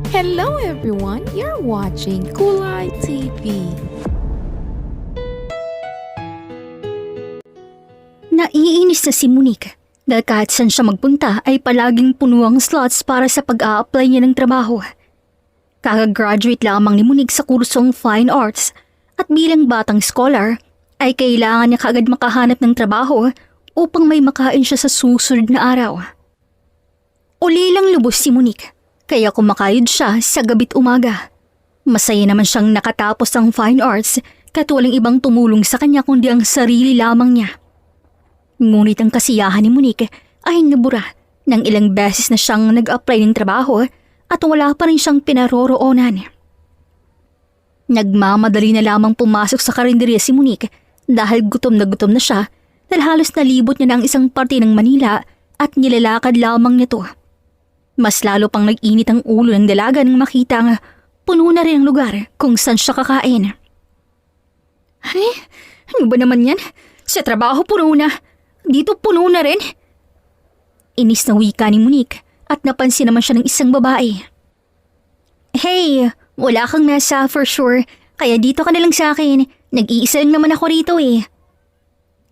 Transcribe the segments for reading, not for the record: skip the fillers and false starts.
Hello everyone, you're watching Kulay TV. Naiinis na si Monique dahil kahit saan siya magpunta ay palaging puno ang slots para sa pag-a-apply niya ng trabaho. Kaka-graduate lamang ni Monique sa kursong Fine Arts at bilang batang scholar ay kailangan niya kaagad makahanap ng trabaho upang may makain siya sa susunod na araw. Ulilang lubos si Monique kaya kumakayod siya sa gabi't umaga. Masaya naman siyang nakatapos ang Fine Arts kahit walang ibang tumulong sa kanya kundi ang sarili lamang niya. Ngunit ang kasiyahan ni Monique ay nabura nang ilang beses na siyang nag-apply ng trabaho at wala pa rin siyang pinaroroonan. Nagmamadali na lamang pumasok sa karinderya si Monique dahil gutom na siya dahil halos nalibot niya na ang isang parte ng Manila at nilalakad lamang nito. Mas lalo pang nag-init ang ulo ng dalaga nang makita ang puno na rin ang lugar kung saan siya kakain. Ay, ano ba naman yan? Sa trabaho puno na. Dito puno na rin. Inis na wika ni Monique at napansin naman siya ng isang babae. Hey, wala kang nasa for sure, kaya dito ka na lang sa akin. Nag-iisa lang naman ako rito eh.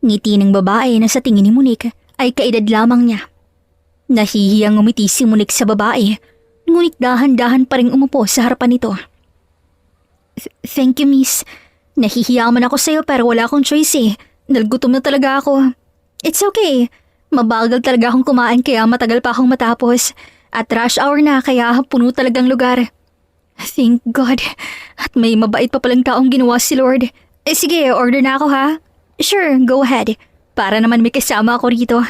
Ngiti ng babae na sa tingin ni Monique ay kaedad lamang niya. Nahihiyang umiti si Monique sa babae, ngunit dahan-dahan pa rin umupo sa harapan nito. Thank you, miss. Nahihiya man ako sa'yo pero wala akong choice eh. Nalgutom na talaga ako. It's okay. Mabagal talaga akong kumain kaya matagal pa akong matapos. At rush hour na kaya puno talagang lugar. Thank God. At may mabait pa palang taong ginawa si Lord. Sige, order na ako ha. Sure, go ahead. Para naman may kasama ako rito.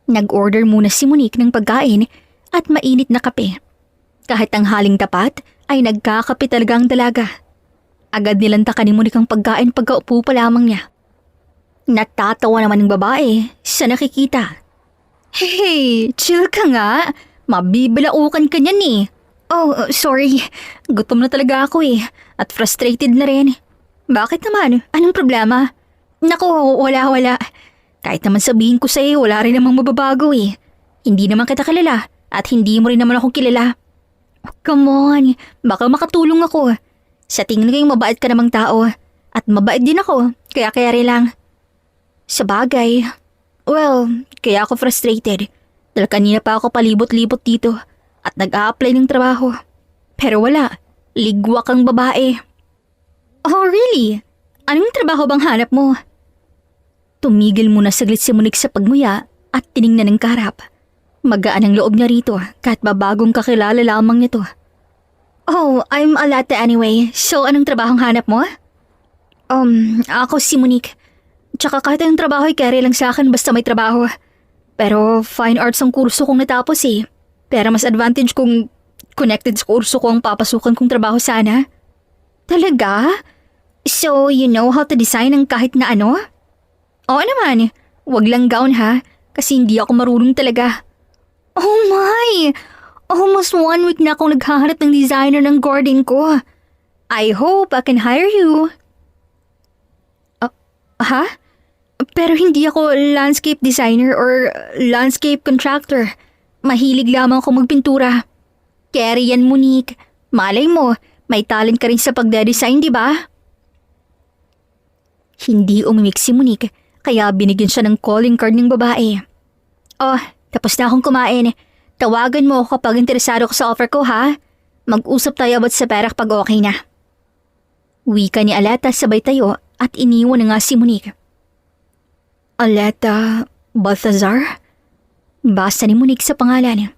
Nag-order muna si Monique ng pagkain at mainit na kape. Kahit ang haling tapat ay nagkakape talaga ang dalaga. Agad nilantakan ni Monique ang pagkain pagkaupo pa lamang niya. Natatawa naman ng babae sa nakikita. Hey, chill ka nga. Mabibilaukan ka niyan eh. Oh, sorry. Gutom na talaga ako eh. At frustrated na rin. Bakit naman? Anong problema? Naku, wala. Kahit naman sabihin ko sa'yo, wala rin namang mababago eh. Hindi naman kita kilala at hindi mo rin naman ako kilala. Come on, baka makatulong ako. Sa tingin ko yung mabait ka namang tao. At mabait din ako, kaya rin lang. Sa bagay, well, kaya ako frustrated. Dahil kanina pa ako palibot-libot dito at nag-a-apply ng trabaho. Pero wala, ligwak ang babae. Oh really? Anong trabaho bang hanap mo? Tumigil muna saglit si Monique sa pagmuya at tiningnan ng kaharap. Magaan ang loob niya rito kahit babagong kakilala lamang nito. Oh, I'm a latte anyway. So anong trabahong hanap mo? Ako si Monique. Tsaka kahit ang trabaho ay carry lang sa akin basta may trabaho. Pero fine arts ang kurso kong natapos eh. Pero mas advantage kung connected sa kurso ko ang papasukan kong trabaho sana. Talaga? So you know how to design ng kahit na ano? Oo naman, wag lang gown ha, kasi hindi ako marunong talaga. Oh my! Almost 1 week na akong naghahanap ng designer ng garden ko. I hope I can hire you. Ha? Pero hindi ako landscape designer or landscape contractor. Mahilig lamang ako magpintura. Carry yan, Monique. Malay mo, may talent ka rin sa pagde-design, di ba? Hindi umimik si Monique, kaya binigyan siya ng calling card ng babae. Oh, tapos na akong kumain. Tawagan mo ako kapag interesado ko sa offer ko, ha? Mag-usap tayo about sa pera pag okay na. Wika ni Aleta sabay tayo at iniwan na nga si Monique. Aleta Balthazar? Basta ni Monique sa pangalan.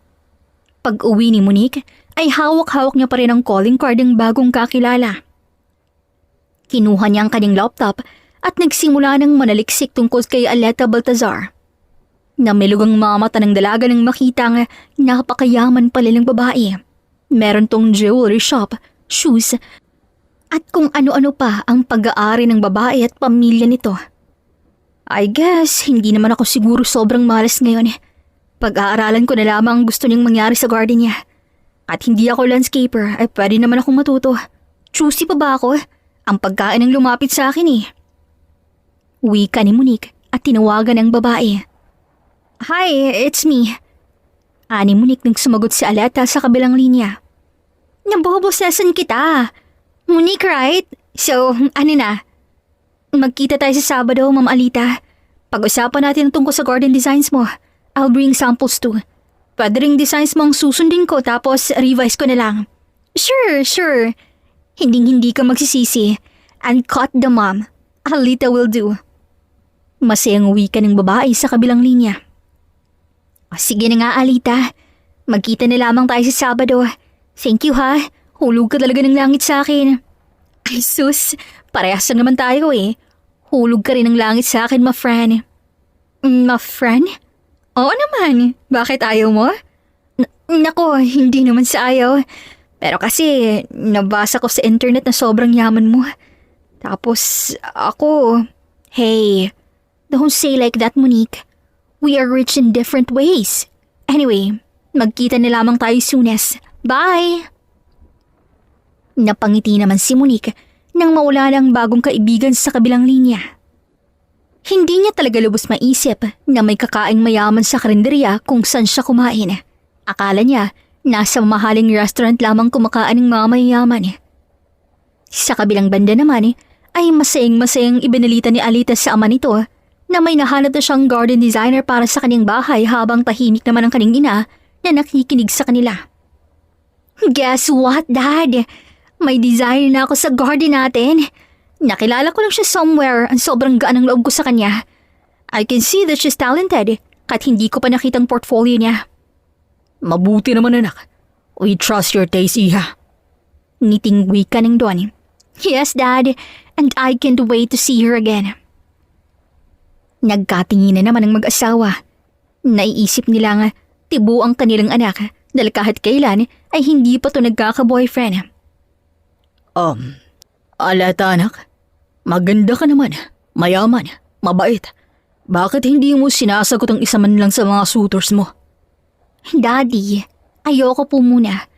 Pag-uwi ni Monique ay hawak-hawak niya pa rin ang calling card ng bagong kakilala. Kinuha niya ang kanyang laptop at nagsimula ng manaliksik tungkol kay Aleta Balthazar. Namilog ang mga mata ng dalaga nang makita nga napakayaman pala ng babae. Meron tong jewelry shop, shoes, at kung ano-ano pa ang pag-aari ng babae at pamilya nito. I guess, hindi naman ako siguro sobrang malas ngayon. Pag-aaralan ko na lamang ang gusto niyang mangyari sa garden niya. At hindi ako landscaper, ay pwede naman akong matuto. Choosy pa ba ako? Ang pagkain ang lumapit sa akin eh. Wika ni Monique at tinawagan ang babae. Hi, it's me. Ani Monique nang sumagot si Aleta sa kabilang linya. Nabobosesan kita. Monique, right? So, ano na? Magkita tayo sa Sabado, Ma'am Alita. Pag-usapan natin ang tungkol sa garden designs mo. I'll bring samples too. Pwede ring designs mo ang susundin ko tapos revise ko na lang. Sure. Hinding-hindi ka magsisisi. And cut the mom. Alita will do. Masayang wika ng babae sa kabilang linya. Sige na nga, Alita. Magkita na lamang tayo sa Sabado. Thank you ha. Hulog ka talaga ng langit sa akin. Ay sus, parehas lang naman tayo eh. Hulog ka rin ng langit sa akin, ma friend. Ma friend? Oo naman. Bakit ayaw mo? Nako, hindi naman sa ayaw. Pero kasi nabasa ko sa internet na sobrang yaman mo. Tapos ako... Hey, don't say like that, Monique. We are rich in different ways. Anyway, magkita na lamang tayo soonest. Bye! Napangiti naman si Monique nang maula ng bagong kaibigan sa kabilang linya. Hindi niya talaga lubos maisip na may kakaing mayaman sa karinderya kung saan siya kumain. Akala niya nasa mamahaling restaurant lamang kumakain ng mga mayayaman. Sa kabilang banda naman ay masayang-masayang ibinalita ni Alita sa ama nito na may nahanap na siyang garden designer para sa kanyang bahay habang tahimik naman ang kanyang ina na nakikinig sa kanila. Guess what, Dad? May designer na ako sa garden natin. Nakilala ko lang siya somewhere. Ang sobrang gaan ng loob ko sa kanya. I can see that she's talented kahit hindi ko pa nakitang portfolio niya. Mabuti naman anak. We trust your taste, Iha. Ngiting wika ng Don. Yes, Dad. And I can't wait to see her again. Nagkatingin na naman ang mag-asawa. Naiisip nila nga tibo ang kanilang anak dahil kahit kailan ay hindi pa to nagkaka-boyfriend. Aleta anak, maganda ka naman, mayaman, mabait. Bakit hindi mo sinasagot ang isa man lang sa mga suitors mo? Daddy, ayoko po muna.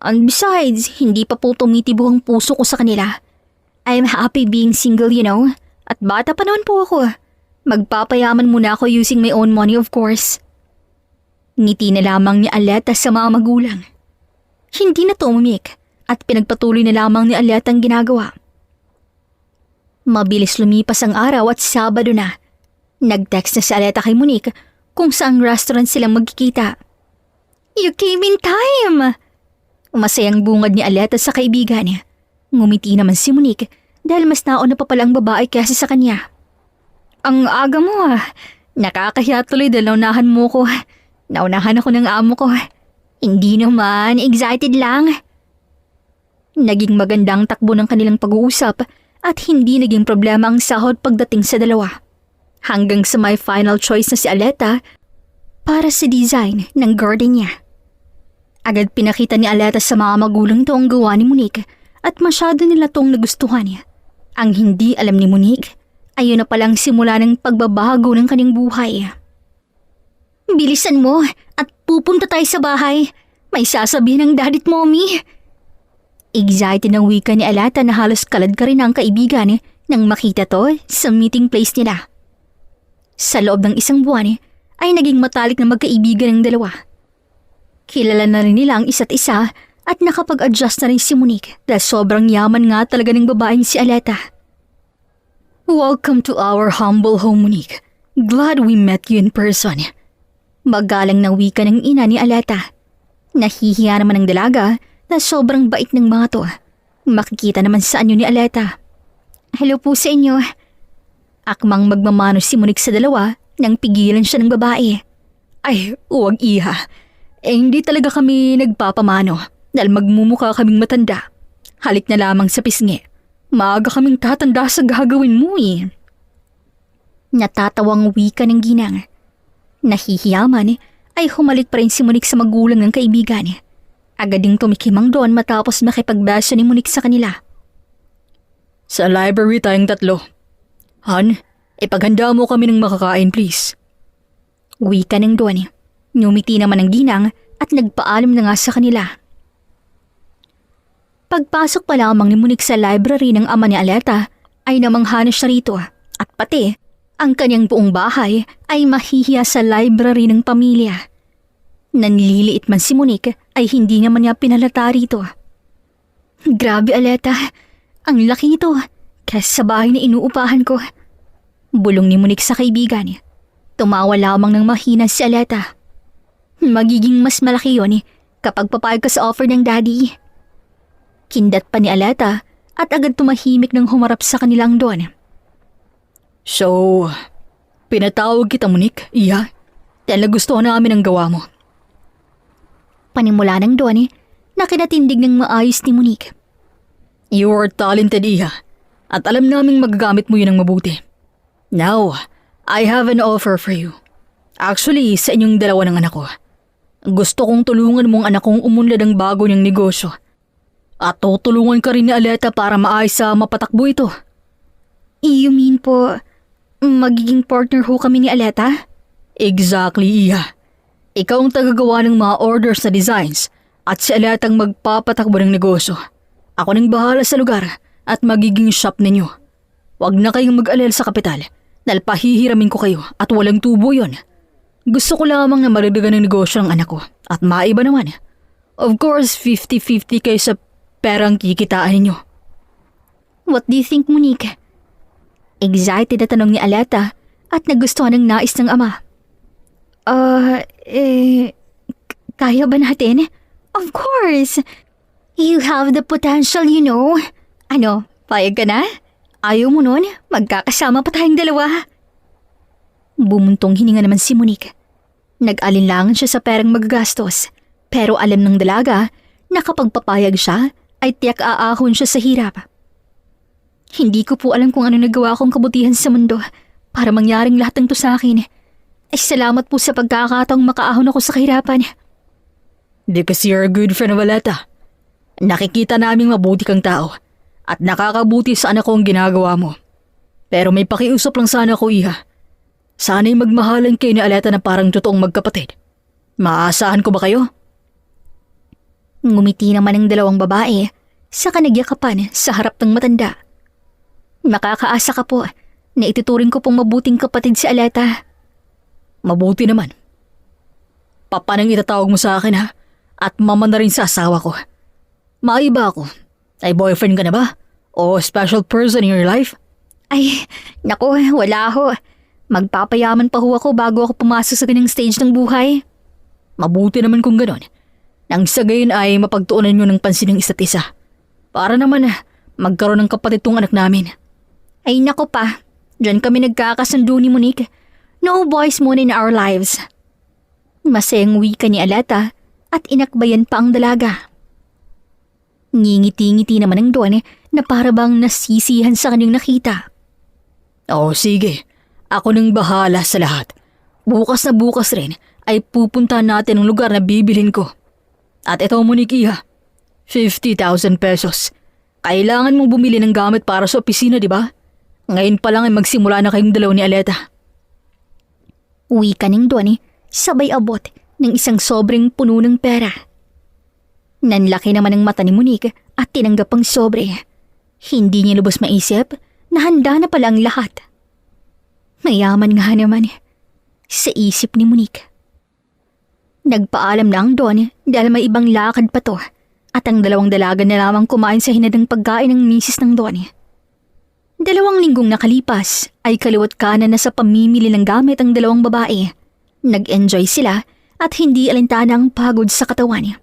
And besides, hindi pa po tumitibo ang puso ko sa kanila. I'm happy being single, you know. At bata pa naman po ako. Magpapayaman muna ako using my own money, of course. Ngiti na lamang ni Aleta sa mga magulang. Hindi na tumimik at pinagpatuloy na lamang ni Aleta ang ginagawa. Mabilis lumipas ang araw at Sabado na. Nag-text na si Aleta kay Monique kung saang restaurant silang magkikita. You came in time! Masayang bungad ni Aleta sa kaibigan niya. Ngumiti naman si Monique dahil mas nauna pa pala ang babae kaysa sa kanya. Ang aga mo Nakakahiya tuloy dahil naunahan mo ko. Naunahan ako ng amo ko. Hindi naman, excited lang. Naging magandang takbo ng kanilang pag-uusap at hindi naging problema ang sahod pagdating sa dalawa. Hanggang sa may final choice na si Aleta para sa design ng garden niya. Agad pinakita ni Aleta sa mga magulang ito ang gawa ni Monique at masyado nila tong nagustuhan niya. Ang hindi alam ni Monique, ayun na palang simula ng pagbabago ng kanyang buhay. Bilisan mo at pupunta tayo sa bahay. May sasabihin ng daddy at mommy. Excited ng wika ni Aleta na halos kalad ka rin ang kaibigan nang makita to sa meeting place nila. Sa loob ng isang buwan ay naging matalik na magkaibigan ng dalawa. Kilala na rin nila ang isa't isa at nakapag-adjust na rin si Monique dahil sobrang yaman nga talaga ng babaeng si Aleta. Welcome to our humble home, Monique. Glad we met you in person. Magalang na wika ng ina ni Aleta. Nahihiya naman ang dalaga na sobrang bait ng mga to. Makikita naman sa anyo ni Aleta. Hello po sa inyo. Akmang magmamano si Monique sa dalawa nang pigilan siya ng babae. Ay, huwag Iha. Hindi talaga kami nagpapamano dahil magmumukha kaming matanda. Halik na lamang sa pisngi. Maaga kaming tatanda sa gagawin mo Natatawang wika ng ginang. Nahihiyaman ay humalik pa rin si Monique sa magulang ng kaibigan. Agad ding tumikimang doon matapos makipagbeso ni Monique sa kanila. Sa library tayong tatlo. Han, ipaghanda mo kami ng makakain please. Wika ng doon. Ngumiti naman ang ginang at nagpaalam na nga sa kanila. Pagpasok pa lamang ni Monique sa library ng ama ni Aleta ay namangha na siya rito at pati ang kanyang buong bahay ay mahihiya sa library ng pamilya. Nanliliit man si Monique ay hindi naman niya pinalata rito. Grabe, Aleta. Ang laki nito kaysa sa bahay na inuupahan ko. Bulong ni Monique sa kaibigan. Tumawa lamang ng mahina si Aleta. Magiging mas malaki yon kapag papayag ka sa offer ng daddy. Kindat pa ni Aleta at agad tumahimik nang humarap sa kanilang doon. So, pinatawag kita Monique, Iha. Dahil nagustuhan namin ang gawa mo. Panimula ng doon na kinatindig ng maayos ni Monique. You are talented, Iha. At alam naming magagamit mo yun ng mabuti. Now, I have an offer for you. Actually, sa inyong dalawa ng anak ko. Gusto kong tulungan mong anak kong umunlad ang bago niyang negosyo. At tutulungan ka rin ni Aleta para maayos sa mapatakbo ito. You mean po, magiging partner ho kami ni Aleta? Exactly, Iha. Ikaw ang tagagawa ng mga orders na designs at si Aleta ang magpapatakbo ng negosyo. Ako nang bahala sa lugar at magiging shop ninyo. Huwag na kayong mag-alala sa kapital dahil pahihiramin ko kayo at walang tubo yon. Gusto ko lamang na maragdagan ng negosyo ng anak ko at maiba naman. Of course, 50-50 kayo sa perang kikitaan ninyo. What do you think, Monique? Excited na tanong ni Aleta at nagustuhan ng nais ng ama. Kaya ba natin? Of course! You have the potential, you know. Ano, payag ka na? Ayaw mo nun? Magkakasama pa tayong dalawa. Bumuntong hininga naman si Monique. Nag-alinlangan siya sa perang magagastos, pero alam ng dalaga na kapag papayag siya, ay tiyak aahon siya sa hirap. Hindi ko po alam kung ano nagawa kong kabutihan sa mundo para mangyaring lahat ng to sa akin. Ay salamat po sa pagkakataong makaahon ako sa kahirapan. Because you're a good friend of Aleta. Nakikita naming mabuti kang tao at nakakabuti sa anak ko ang ginagawa mo. Pero may pakiusap lang sana ko, Iha. Sana'y magmahalan kayo ni Aleta na parang totoong magkapatid. Maaasahan ko ba kayo? Ngumiti naman ang dalawang babae sa nagyakapan sa harap ng matanda. Makakaasa ka po na ituturing ko pong mabuting kapatid si Aleta. Mabuti naman. Papa nang itatawag mo sa akin ha at mama na rin sa asawa ko. Maiba ako. Ay boyfriend ka na ba? O special person in your life? Ay, naku, wala ho. Magpapayaman pa ho ako bago ako pumasok sa ganyang stage ng buhay. Mabuti naman kung ganon. Nang sa gayon ay mapagtuunan nyo ng pansin ng isa't isa. Para naman magkaroon ng kapatid tong anak namin. Ay naku pa, dyan kami nagkakasundo ni Monique. No boys muna in our lives. Masayang wika ni Aleta at inakbayan pa ang dalaga. Ngingiti-ngiti naman ang doon na para bang nasisihan sa kanyang nakita. Oh sige, ako nang bahala sa lahat. Bukas na bukas rin ay pupunta natin ang lugar na bibilhin ko. At ito Monique, Iha, 50,000 pesos. Kailangan mong bumili ng gamit para sa opisina, di ba? Ngayon pa lang ay magsimula na kayong dalaw ni Aleta. Uwi ka ning doon sabay abot ng isang sobrang puno ng pera. Nanlaki naman ang mata ni Monique at tinanggap ang sobre. Hindi niya lubos maisip na handa na pala ang lahat. Mayaman nga naman sa isip ni Monique. Nagpaalam na ang Don dahil may ibang lakad pa to at ang dalawang dalaga na lamang kumain sa hinadang pagkain ng misis ng Don. 2 linggong nakalipas ay kaliwat kanan na sa pamimili ng gamit ang dalawang babae. Nag-enjoy sila at hindi alintana ang pagod sa katawan.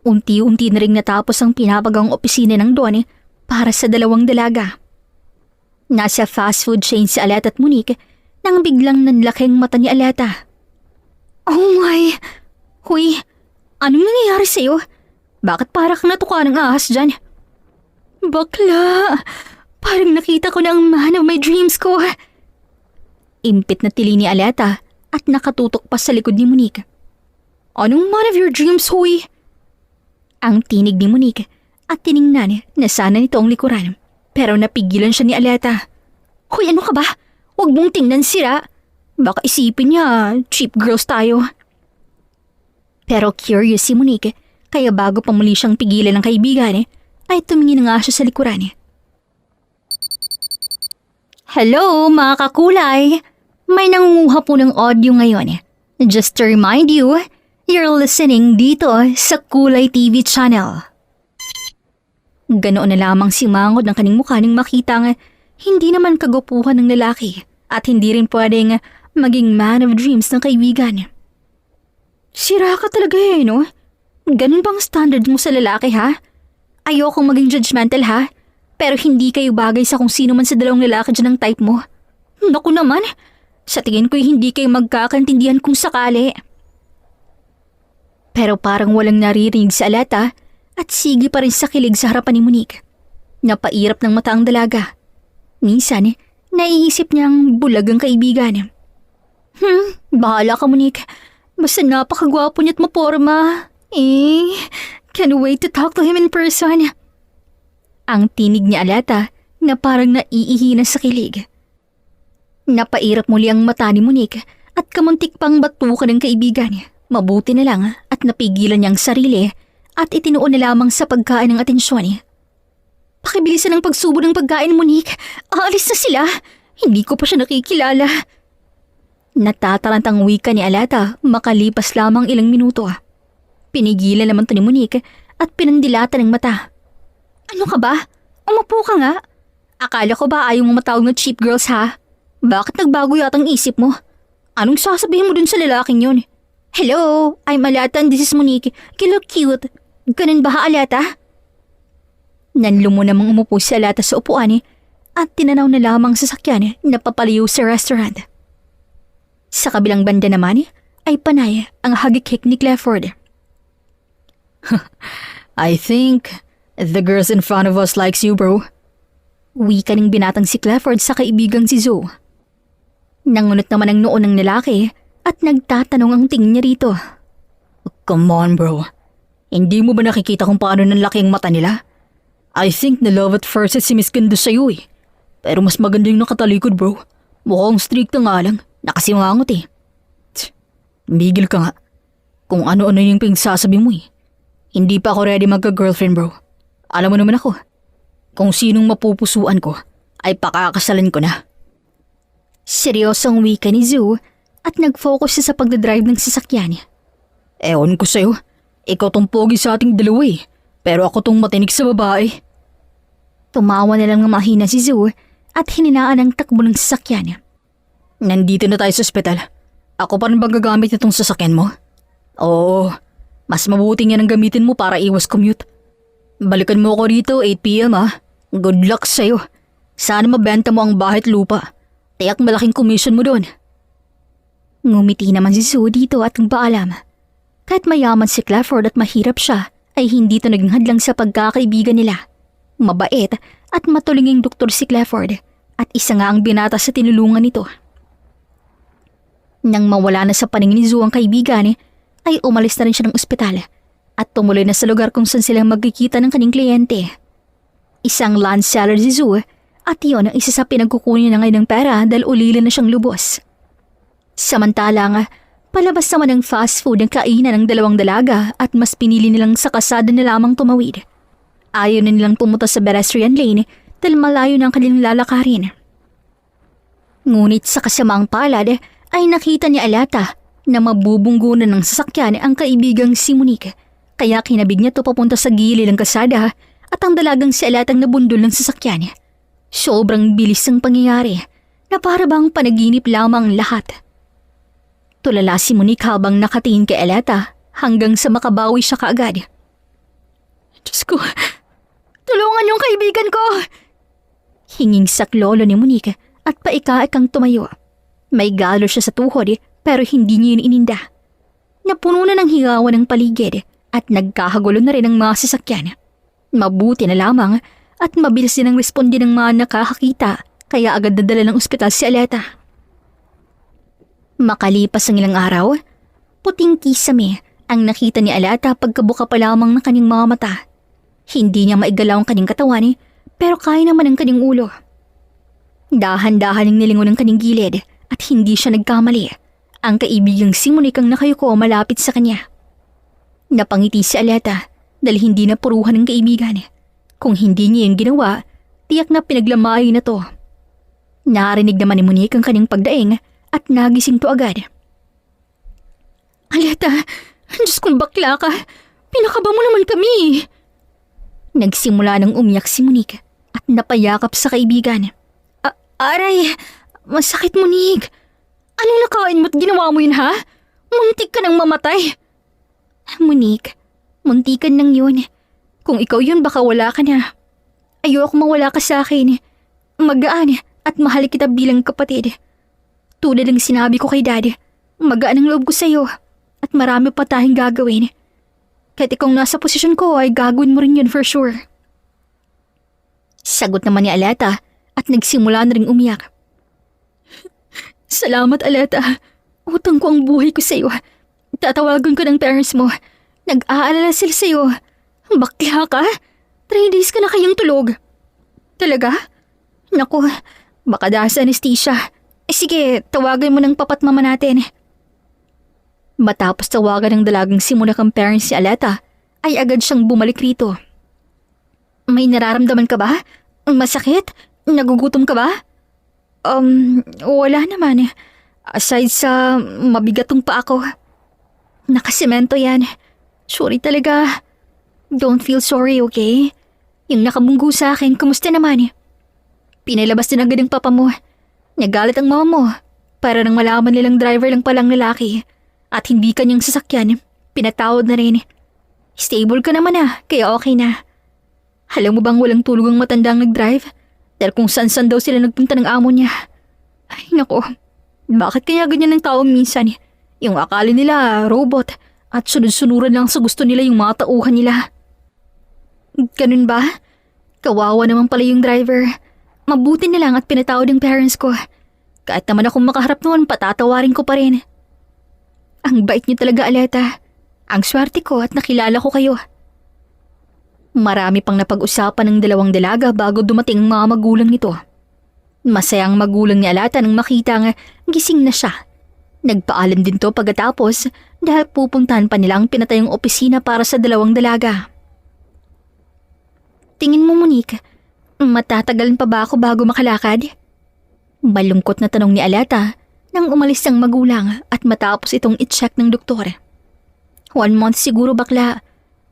Unti-unti na ring natapos ang pinapagang opisina ng Don para sa dalawang dalaga. Nasa fast food chain si Aleta at Monique nang biglang nanlaking mata ni Aleta. Oh my! Huy, anong nangyayari sa'yo? Bakit para kang natuka ng ahas dyan? Bakla! Parang nakita ko na ang man of my dreams ko. Impit na tili ni Aleta at nakatutok pa sa likod ni Monique. Anong man of your dreams, Huy? Ang tinig ni Monique at tiningnan na sana nitong likuran. Pero napigilan siya ni Aleta. Huy, ano ka ba? Huwag mong tingnan sira. Baka isipin niya, cheap girls tayo. Pero curious si Monique, kaya bago pa muli siyang pigilan ng kaibigan, ay tumingin nga siya sa likuran. Hello mga kakulay! May nangunguha po ng audio ngayon. Just to remind you, You're listening dito sa Kulay TV channel. Ganoon na lamang simangod ng kaning mukha nang makita nga hindi naman kagupuhan ng lalaki at hindi rin pwedeng maging man of dreams ng kaibigan. Sira ka talaga no? Ganun bang standard mo sa lalaki ha? Ayokong maging judgmental ha? Pero hindi kayo bagay sa kung sino man sa dalawang lalaki dyan ang type mo. Naku naman, sa tingin ko'y hindi kayo magkakaintindihan kung sakali. Pero parang walang naririnig sa Aleta at sige pa rin sa kilig sa harapan ni Monique. Napairap ng mata ang dalaga. Minsan, naiisip niyang bulag ang kaibigan. Bahala ka Monique. Basta napakagwapo niya't maporma. Can't wait to talk to him in person. Ang tinig ni Aleta na parang naiihina sa kilig. Napairap muli ang mata ni Monique at kamuntik pang batukan ng kaibigan. Mabuti na lang at napigilan niyang sarili at itinuon na lamang sa pagkain ng atensyon. Pakibilisan ang pagsubo ng pagkain, Monique. Aalis na sila. Hindi ko pa siya nakikilala. Natatarantang wika ni Aleta makalipas lamang ilang minuto. Pinigilan naman to ni Monique at pinandilatan ng mata. Ano ka ba? Umupo ka nga. Akala ko ba ayaw mong matawag na cheap girls ha? Bakit nagbago yatang isip mo? Anong sasabihin mo dun sa lalaking yun? Hello, I'm Aleta and this is Monique. You look cute. Ganun ba ha, Aleta? Nanlumo namang umupo si Aleta sa upuan at tinanaw na lamang sa sakyan na papalayo sa restaurant. Sa kabilang banda naman ay panay ang hagikik ni Clifford. I think the girls in front of us likes you, bro. Wika ng binatang si Clifford sa kaibigang si Zoe. Nangunot naman ang noo ng lalaki at nagtatanong ang tingin niya rito. Come on, bro. Hindi mo ba nakikita kung paano nanlaki ang mata nila? I think na love at first sight si Miss Ganda sa'yo Pero mas maganda yung nakatalikod, bro. Mukhang strict nga lang. Nakasimangot Migil ka nga. Kung ano-ano yung pinagsasabi mo Hindi pa ako ready magka-girlfriend, bro. Alam mo naman ako. Kung sinong mapupusuan ko, ay pakakasalan ko na. Seryosong wika ni Zoe at nag-focus siya sa pagdadrive ng sasakyan. Ewan ko sa'yo. Ikaw tong pogi sa ating dalawa Pero ako tong matinik sa babae. Tumawa na lang ng mahina si Zoe at hininaan ang takbo ng sasakyan. Nandito na tayo sa ospital. Ako pa rin bang gagamit nitong sasakyan mo? Oo. Mas mabuting yan ang gamitin mo para iwas commute. Balikan mo ako rito 8 p.m. Good luck sa'yo. Sana mabenta mo ang bahay at lupa. Tiyak malaking commission mo doon. Ngumiti naman si Zoe dito at nagpaalam. Kahit mayaman si Clifford at mahirap siya, ay hindi ito naging hadlang sa pagkakaibigan nila. Mabait at matulinging doktor si Clifford at isa nga ang binata sa tinulungan nito. Nang mawala na sa paningin ni Zoe ang kaibigan, ay umalis na rin siya ng ospital at tumuloy na sa lugar kung saan sila magkikita ng kanyang kliyente. Isang land seller si Zoe at iyon ang isa sa pinagkukunin na ngayon ng pera dahil ulila na siyang lubos. Samantalang, palabas naman ng fast food ang kainan ng dalawang dalaga at mas pinili nilang sa kasada na lamang tumawid. Ayaw na nilang pumunta sa pedestrian lane dahil malayo na ang kanilang lalakarin. Ngunit sa kasamaang palad ay nakita ni Aleta na mabubunggunan ng sasakyan ang kaibigang si Monique. Kaya kinabig niya to papunta sa gilid ng kasada at ang dalagang si Aletang nabundol ng sasakyan. Sobrang bilis ng pangyayari na para bang panaginip lamang lahat. Tulala si Monique habang nakatingin kay Aleta hanggang sa makabawi siya kaagad. Diyos ko, tulungan yung kaibigan ko! Hinging saklolo ni Monique at paika-ikang tumayo. May galo siya sa tuhod pero hindi niya yun ininda. Napuno na ng higawan ng paligid at nagkahagulo na rin ang mga sasakyan. Mabuti na lamang at mabilis din ang responde ng mga nakakakita kaya agad nadala ng ospital si Aleta. Makalipas ang ilang araw, puting kisame ang nakita ni Aleta pagkabuka pa lamang ng kanyang mga mata. Hindi niya maigalaw ang kanyang katawan pero kaya naman ang kanyang ulo. Dahan-dahan ang nilingon ng kanyang gilid at hindi siya nagkamali. Ang kaibigang si Monique ang nakayuko malapit sa kanya. Napangiti si Aleta dahil hindi na puruhan ng kaibigan. Kung hindi niya yung ginawa, tiyak na pinaglamay na to. Narinig naman ni Monique ang kanyang pagdaing at nagising to agad. Aleta, Diyos kong bakla ka. Pinakaba mo naman kami. Nagsimula nang umiyak si Monique at napayakap sa kaibigan. Aray, masakit Monique. Anong nakain mo't ginawa mo yun ha? Muntik ka nang mamatay. Monique, muntikan lang yun. Kung ikaw yun baka wala ka na. Ayoko mawala ka sa akin. Magaan at mahal kita bilang kapatid. Tulad ng sinabi ko kay Dad, magaan ang loob ko sa'yo at marami pa tayong gagawin. Kahit ikaw nasa posisyon ko ay gagawin mo rin yun for sure. Sagot naman ni Aleta at nagsimula na ring umiyak. Salamat Aleta. Utang ko ang buhay ko sa'yo. Tatawagan ko ng parents mo. Nag-aalala sila sa'yo. Bakla ka? 3 days ka na kayong tulog. Talaga? Naku, baka dahil sa anesthesia. Sige, tawagan mo ng papat mama natin. Matapos tawagan ng dalagang simunakang parents si Aleta, ay agad siyang bumalik rito. May nararamdaman ka ba? Masakit? Nagugutom ka ba? Wala naman. Aside sa mabigat tong paa ko. Nakasemento yan. Sorry talaga. Don't feel sorry, okay? Yung nakabunggo sa akin, kumusta naman? Pinalabas din agad ng papa mo. Nagalit ang mama mo para nang malaman nilang driver lang palang lalaki at hindi kanyang sasakyan, pinatawad na rin. Stable ka naman kaya okay na. Alam mo bang walang tulog ang matandang nag-drive? Dahil kung saan-saan daw sila nagpunta ng amo niya. Ay nako, bakit kaya ganyan ng tao minsan? Yung akala nila robot at sunod-sunuran lang sa gusto nila yung mga tauhan nila. Ganun ba? Kawawa naman pala yung driver. Mabuti na lang at pinatawad ng parents ko. Kahit naman akong makaharap noon, patatawarin ko pa rin. Ang bait niyo talaga, Aleta. Ang swerte ko at nakilala ko kayo. Marami pang napag-usapan ng dalawang dalaga bago dumating ang mga magulang nito. Masayang magulang ni Aleta nang makita nga gising na siya. Nagpaalam din to pagkatapos dahil pupuntahan pa nila ang pinatayong opisina para sa dalawang dalaga. Tingin mo, Monique, matatagalan pa ba ako bago makalakad? Malungkot na tanong ni Aleta nang umalis ang magulang at matapos itong i-check ng doktor. 1 month siguro bakla.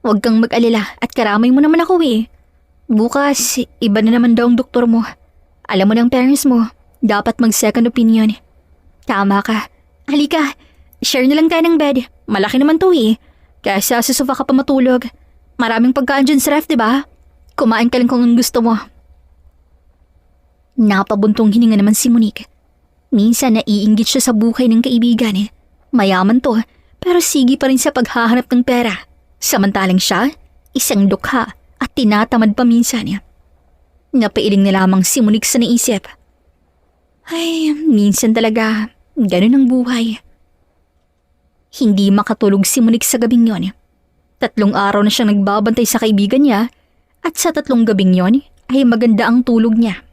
Huwag kang mag-alala at karamay mo naman ako Bukas, iba na naman daw ang doktor mo. Alam mo ng parents mo, dapat mag-second opinion. Tama ka. Halika, share na lang tayo ng bed. Malaki naman to Kaysa sa sofa ka pa matulog. Maraming pagkaan dyan sa ref, diba? Kumain ka lang kung ang gusto mo. Napabuntong hininga naman si Monique. Minsan naiinggit siya sa buhay ng kaibigan. Mayaman to, pero sige pa rin sa paghahanap ng pera. Samantalang siya, isang dukha at tinatamad pa minsan. Napailing na lamang si Monique sa naisip. Ay, minsan talaga, ganun ang buhay. Hindi makatulog si Monique sa gabing yon. 3 araw na siyang nagbabantay sa kaibigan niya at sa 3 gabing yon ay maganda ang tulog niya.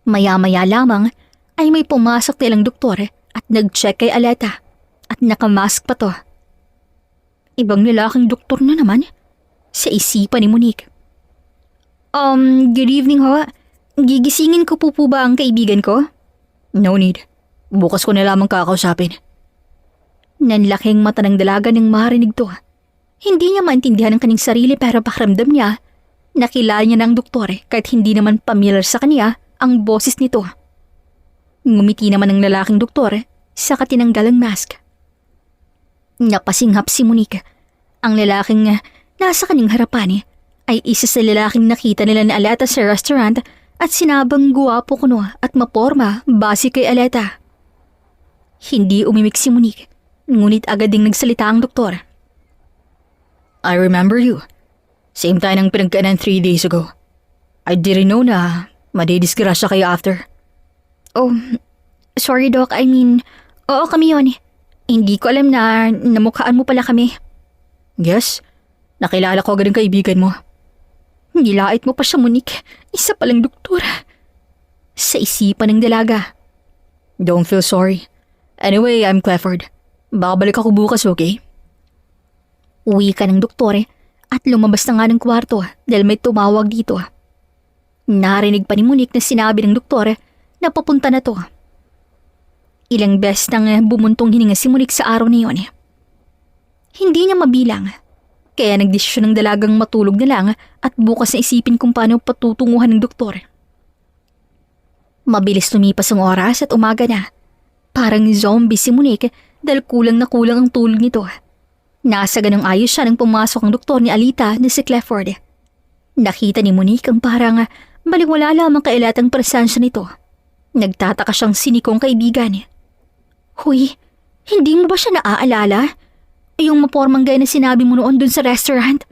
Maya-maya lamang ay may pumasok nilang doktor at nag-check kay Aleta at nakamask pa to. Ibang lalaking doktor na naman sa isipan ni Monique. Good evening ho. Gigisingin ko po ba ang kaibigan ko? No need. Bukas ko na lamang kakausapin. Nanlaking mata ng dalaga nang marinig to. Hindi niya maintindihan ang kanyang sarili pero pakiramdam niya nakilala niya ng doktor kahit hindi naman familiar sa kanya ang boses nito. Ngumiti naman ang lalaking doktor sa katinanggalang mask. Napasinghap si Monique. Ang lalaking nasa kanyang harapan ay isa sa lalaking nakita nila ni Aleta sa restaurant at sinabang guwapo kuno at maporma base kay Aleta. Hindi umimik si Monique, ngunit agad ding nagsalita ang doktor. I remember you. Same time ang pinagkaanan 3 days ago. I didn't know na madidisgrasya kayo after. Oh, sorry Doc. I mean, oo kami yun. Hindi ko alam na namukhaan mo pala kami. Yes, nakilala ko agad ang kaibigan mo. Nilait mo pa siya, Monique. Isa palang doktor. Sa isipan ng dalaga. Don't feel sorry. Anyway, I'm Clifford. Baka balik ako bukas, okay? Uwi ka ng doktor at lumabas na nga ng kwarto dahil may tumawag dito. Narinig pa ni Monique na sinabi ng doktor na papunta na to. Ilang beses nang bumuntong hininga si Monique sa araw na yun. Hindi niya mabilang. Kaya nagdesisyon ng dalagang matulog na lang at bukas na isipin kung paano patutunguhan ng doktor. Mabilis lumipas ang oras at umaga na. Parang zombie si Monique dahil kulang na kulang ang tulog nito. Nasa ganong ayos siya nang pumasok ang doktor ni Alita na si Clifford. Nakita ni Monique ang parang baliwala lamang kailatang presensya nito. Nagtataka siyang sinikong kaibigan. Huy, hindi mo ba siya naaalala? Yung mapormang gaya na sinabi mo noon dun sa restaurant?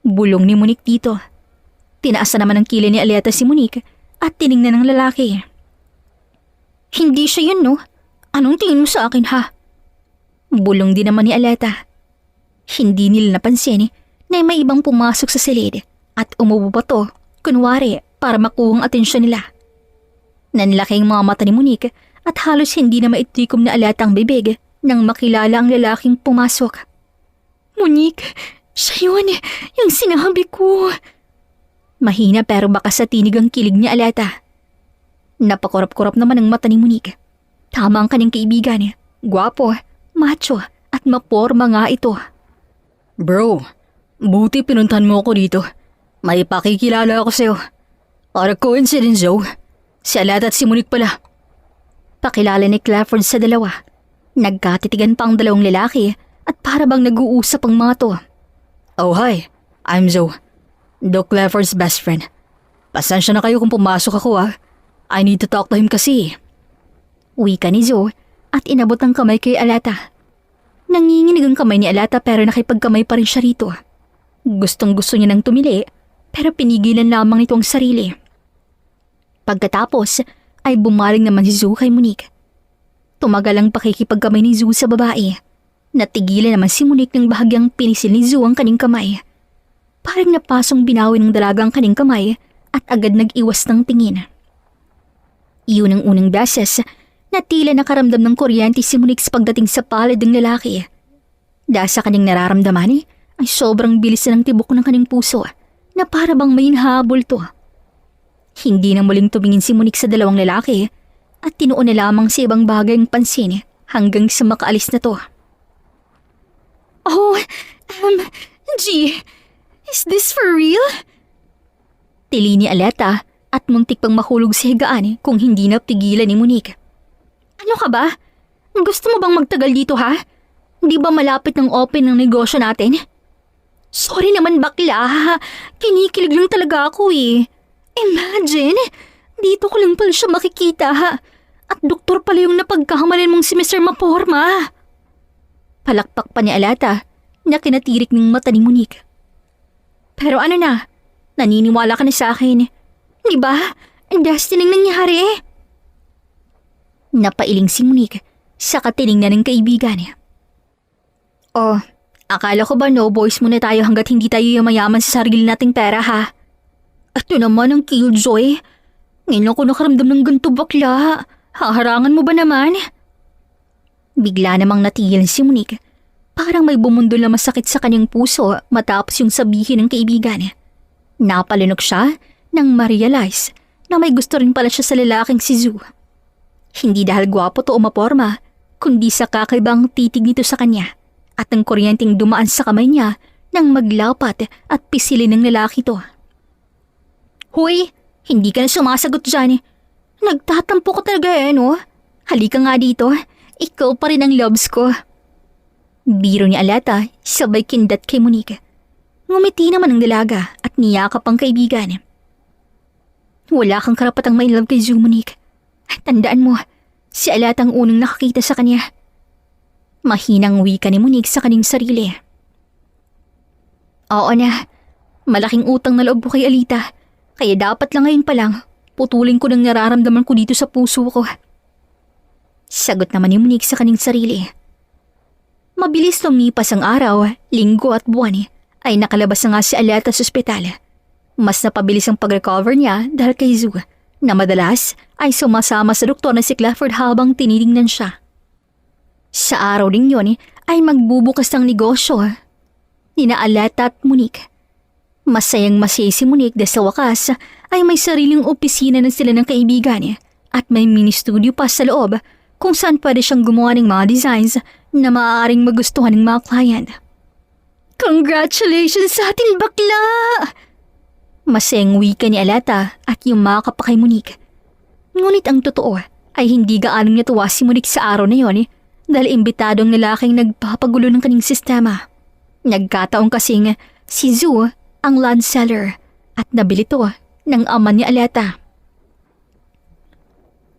Bulong ni Monique dito. Tinaas na naman ang kilay ni Aleta si Monique at tiningnan ng lalaki. Hindi siya yun, no? Anong tingin mo sa akin, ha? Bulong din naman ni Aleta. Hindi nila napansin na may ibang pumasok sa silid at umubo pa to, kunwari para makuha ang atensyon nila. Nanlaki ang mga mata ni Monique at halos hindi na maitikom na Aleta ang bibig nang makilala ang lalaking pumasok. Monique, siya yun, yung sinabi ko. Mahina pero baka sa tinig ang kilig ni Aleta. Napakurap-kurap naman ang mata ni Monique. Tama ang kanyang kaibigan. Gwapo, macho at maporma nga ito. Bro, buti pinuntahan mo ako dito. May pakikilala ako sa'yo. Para coincidence, Joe. Si Aleta at si Monique pala. Pakilala ni Clifford sa dalawa. Nagkatitigan pa ang dalawang lalaki at para bang nag-uusap ang mga to. Oh, hi. I'm Joe. Doc Clifford's best friend. Pasensya na kayo kung pumasok ako, ah. I need to talk to him kasi. Wika ni Joe at inabot ang kamay kay Aleta. Nanginginig ang kamay ni Aleta pero nakipagkamay pa rin siya rito. Gustong gusto niya nang tumili pero pinigilan lamang nito ang sarili. Pagkatapos ay bumaling naman si Joe kay Monique. Tumagal ang pakikipagkamay ni Joe sa babae. Natigilan naman si Monique nang bahagyang pinisil ni Joe ang kaning kamay. Parang napasong binawi ng dalaga ang kaning kamay at agad nag-iwas ng tingin. Iyon ang unang beses na tila nakaramdam ng kuryente si Monique sa pagdating sa palad ng lalaki. Dahil sa kanyang nararamdaman ay sobrang bilis na ng tibok ng kanyang puso na para bang may hinahabol to. Hindi na muling tumingin si Monique sa dalawang lalaki at tinuon na lamang sa ibang bagay ang pansin hanggang sa makaalis na to. Oh, G, is this for real? Tili ni Aleta at muntik pang mahulog sa higaan kung hindi na pigilan ni Monique. Ano ka ba? Gusto mo bang magtagal dito, ha? Hindi ba malapit ng open ng negosyo natin? Sorry naman bakla, kinikilig lang talaga ako eh. Imagine, dito ko lang pala siya makikita ha. At doktor pala yung napagkahamalan mong si Mr. Maporma. Palakpak pa ni Aleta na kinatirik ng mata ni Monique. Pero ano na, naniniwala ka na sa akin. Di ba? Destiny ang nangyari. Napailing si Monique sa katiningnan ng kaibigan. Oh, akala ko ba no boys muna tayo hanggat hindi tayo yumayaman sa sarili nating pera ha? Ito naman ang killjoy. Ngayon ako nakaramdam ng ganito bakla. Haharangan mo ba naman? Bigla namang natigil si Monique. Parang may bumundol na masakit sa kanyang puso matapos yung sabihin ng kaibigan. Napalunok siya nang ma-realize na may gusto rin pala siya sa lalaking si Zoo. Hindi dahil gwapo to o maporma, kundi sa kakaibang titig nito sa kanya at ang kuryenteng dumaan sa kamay niya nang maglapat at pisilin ng lalaki to. Hoy, hindi ka na sumasagot dyan. Nagtatampo ko talaga no? Halika nga dito, ikaw pa rin ang loves ko. Biro ni Aleta, sabay kindat kay Monique. Ngumiti naman ang dalaga at niyakap ang kaibigan. Wala kang karapatang ma-inlove kay Zoo, Monique. Tandaan mo, si Aleta ang unang nakakita sa kanya. Mahinang wika ni Monique sa kanyang sarili. Oo na, malaking utang na loob ko kay Alita. Kaya dapat lang ngayon pa lang, putulin ko ng nararamdaman ko dito sa puso ko. Sagot naman ni Monique sa kanyang sarili. Mabilis lumipas ang araw, linggo at buwan ay nakalabas na nga si Aleta sa ospital. Mas napabilis ang pag-recover niya dahil kay Zoo na madalas ay sumasama sa doktor na si Clifford habang tinitingnan siya. Sa araw ding yun ay magbubukas ng negosyo nina Aleta at Monique. Masayang masaya si Monique dahil sa wakas ay may sariling opisina na sila ng kaibigan at may mini studio pa sa loob kung saan pwede siyang gumawa ng mga designs na maaaring magustuhan ng mga client. Congratulations sa atin, bakla! Masayang wika ni Aleta at yumakap pa kay Monique. Ngunit ang totoo ay hindi gaanong natuwa si Monique sa araw na yon dahil imbitadong lalaking nagpapagulo ng kanyang sistema. Nagkataong kasing si Zoo ang land seller at nabili to ng ama ni Aleta.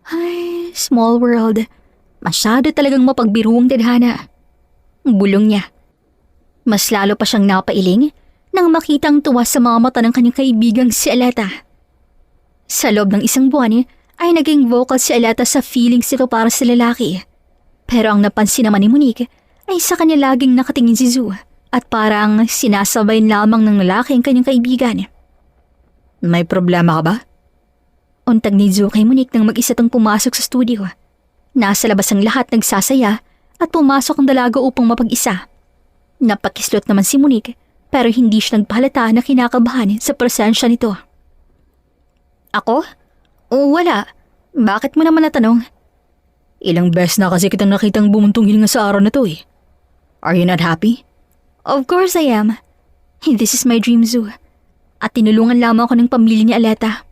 Ay, small world. Masyado talagang mapagbiruang tadhana. Bulong niya. Mas lalo pa siyang napailing nang makitang tuwa sa mga mata ng kanyang kaibigang si Aleta. Sa loob ng isang buwan ay naging vocal si Aleta sa feelings nito para sa lalaki. Pero ang napansin naman ni Monique ay sa kanya laging nakatingin si Zoo at parang sinasabay lamang ng lalaki ang kanyang kaibigan. May problema ka ba? Untag ni Zoo kay Monique nang mag-isa tong pumasok sa studio. Nasa labas ang lahat nagsasaya at pumasok ang dalaga upang mapag-isa. Napakislot naman si Monique pero hindi siya nagpahalata na kinakabahan sa presensya nito. Ako? O wala. Bakit mo naman natanong? Ilang beses na kasi kitang nakitang bumuntong hilinga sa araw na to eh. Are you not happy? Of course I am. This is my dream, Zoo. At tinulungan lamang ako ng pamilya ni Aleta.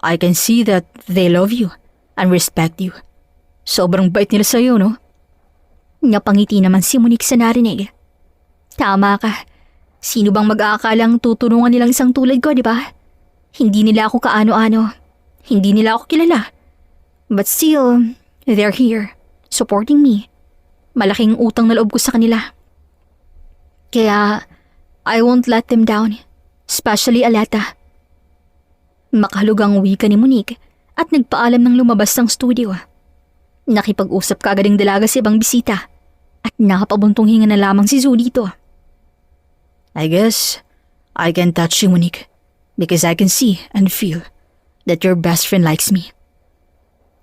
I can see that they love you and respect you. Sobrang bait nila sa'yo, no? Napangiti naman si Monique sa narinig. Tama ka. Sino bang mag-aakalang tutulungan nilang isang tulad ko, di ba? Hindi nila ako kaano-ano. Hindi nila ako kilala. But still, they're here, supporting me. Malaking utang na loob ko sa kanila. Kaya, I won't let them down. Especially Aleta. Makahalugang wika ni Monique at nagpaalam ng lumabas ng studio. Nakipag-usap kaagad ang dalaga sa ibang bisita at nakapabuntong hinga na lamang si Zoo dito. I guess I can touch you, Monique, because I can see and feel that your best friend likes me.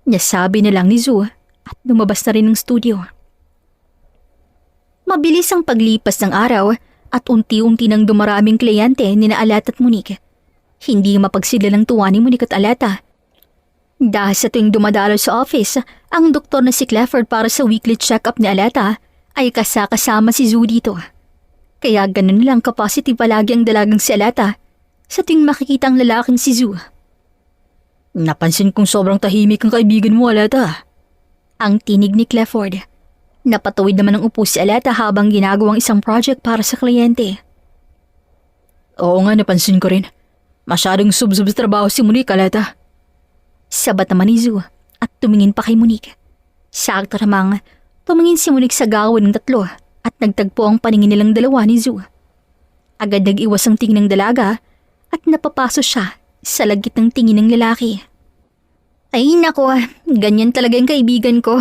Nasabi na lang ni Zoo at lumabas na rin ng studio. Mabilis ang paglipas ng araw at unti-unti nang dumaraming kliyente ni na Aleta at Monique. Hindi mapagsidla ng tuwa ni Monique at Aleta. Dahil sa tuwing dumadalo sa office, ang doktor na si Clifford para sa weekly check-up ni Aleta ay kasama si Zoo dito. Kaya ganun lang kapasitive palagi ang dalagang si Aleta sa tuwing makikita ang lalaking si Zoo. Napansin kong sobrang tahimik ang kaibigan mo, Aleta. Ang tinig ni Clifford. Napatuwid naman ang upo si Aleta habang ginagawang isang project para sa kliyente. Oo nga, napansin ko rin. Masyadong sub-sub sa trabaho si Monique, Aleta. Sabat naman ni Zoo at tumingin pa kay Monique. Sakto namang tumingin si Monique sa gawin ng tatlo at nagtagpo ang paningin nilang dalawa ni Zoo. Agad nag-iwas ang tingin ng dalaga at napapaso siya sa lagit ng tingin ng lalaki. Ay nako, ganyan talaga yung kaibigan ko.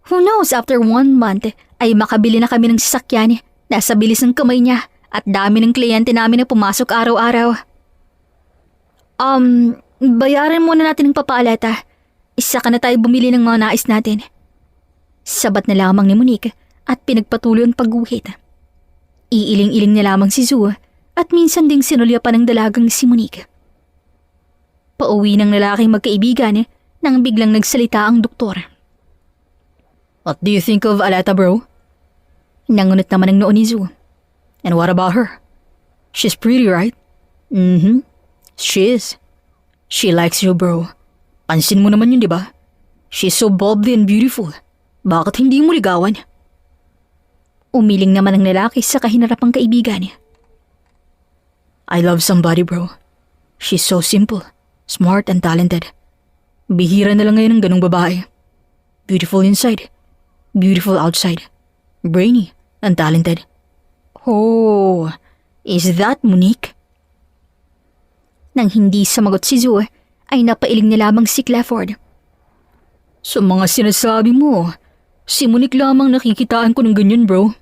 Who knows, after 1 month ay makabili na kami ng sasakyan. Nasa bilis ng kamay niya at dami ng kliyente namin na pumasok araw-araw. Bayaran muna natin ng papaleta. Isa ka na tayo bumili ng mga nais natin. Sabat na lamang ni Monique at pinagpatuloy ang pagguhit. Iiling-iling na lamang si Zoo at minsan ding sinulya pa ng dalagang si Monique. Pauwi ng lalaking magkaibigan nang biglang nagsalita ang doktor. What do you think of Aleta, bro? Nangunot naman ang noo ni Zoo. And what about her? She's pretty, right? Mm-hmm. She is. She likes you, bro. Pansin mo naman yun, di ba? She's so bubbly and beautiful. Bakit hindi mo ligawan? Umiling naman ang lalaki sa kahinarapang kaibigan. I love somebody, bro. She's so simple, smart and talented. Bihira na lang ngayon ng ganong babae. Beautiful inside, beautiful outside, brainy and talented. Oh, is that Monique? Nang hindi sumagot si Zoo, ay napailing na lamang si Clifford. Sa mga sinasabi mo, si Monique lamang nakikitaan ko ng ganyan, bro.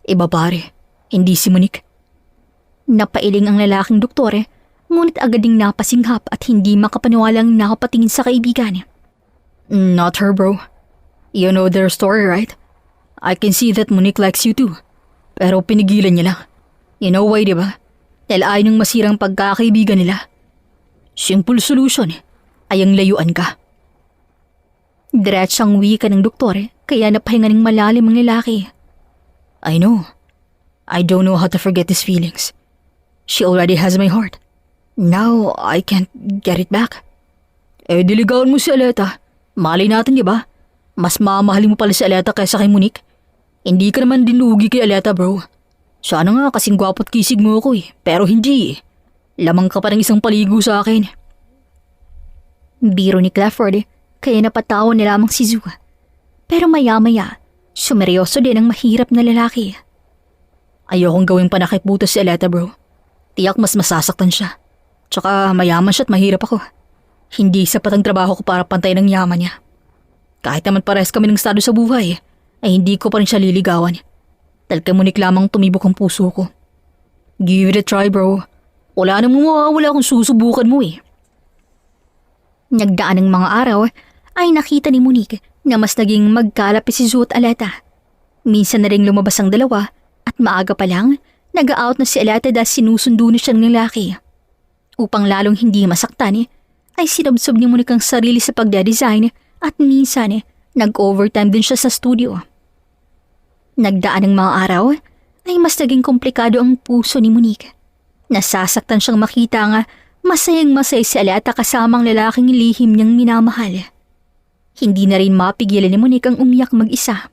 Iba pare, hindi si Monique. Napailing ang lalaking doktor, ngunit agad ding napasinghap at hindi makapaniwalang nakapatingin sa kaibigan. Not her, bro. You know their story, right? I can see that Monique likes you too. Pero pinigilan niya lang. You know why, di ba? Dahil ayaw niyang masirang pagkakaibigan nila. Simple solution ay ang layuan ka. Diretsang wika ng doktor kaya napahinga ng malalim ang lalaki. I know. I don't know how to forget these feelings. She already has my heart. Now, I can't get it back. Diligawan mo si Aleta. Malay natin, di ba? Mas mamahalin mo pala si Aleta kaysa kay Monique. Hindi ka naman dinugi kay Aleta, bro. Sana nga kasing gwapo't kisig mo ako pero hindi Lamang ka pa ng isang paligo sa akin. Biro ni Clifford, kaya napatawa na lamang si Zhu. Pero maya-maya, sumeryoso din ang mahirap na lalaki. Ayokong gawing panakiputo si Aleta, bro. Tiyak mas masasaktan siya. Tsaka mayaman siya at mahirap ako. Hindi sapat ang trabaho ko para pantay ng yaman niya. Kahit naman pares kami ng estado sa buhay, ay hindi ko pa rin siya liligawan. Dahil kay Monique lamang tumibok ang puso ko. Give it a try, bro. Wala namang mawawala kung susubukan mo . Nagdaan ng mga araw, ay nakita ni Monique na mas naging magkalapit si Zhu at Aleta. Minsan na rin lumabas ang dalawa at maaga pa lang, nag-out na si Aleta dahil sinusundo na siya ng lalaki. Upang lalong hindi masaktan, ay sinubsob ni Monique ang sarili sa pagdedesign at minsan nag-overtime din siya sa studio. Nagdaan ng mga araw, ay mas naging komplikado ang puso ni Monique. Nasasaktan siyang makita nga masayang-masaya si Aleta kasamang lalaking lihim niyang minamahal. Hindi na rin mapigilan ni Monique ang umiyak mag-isa.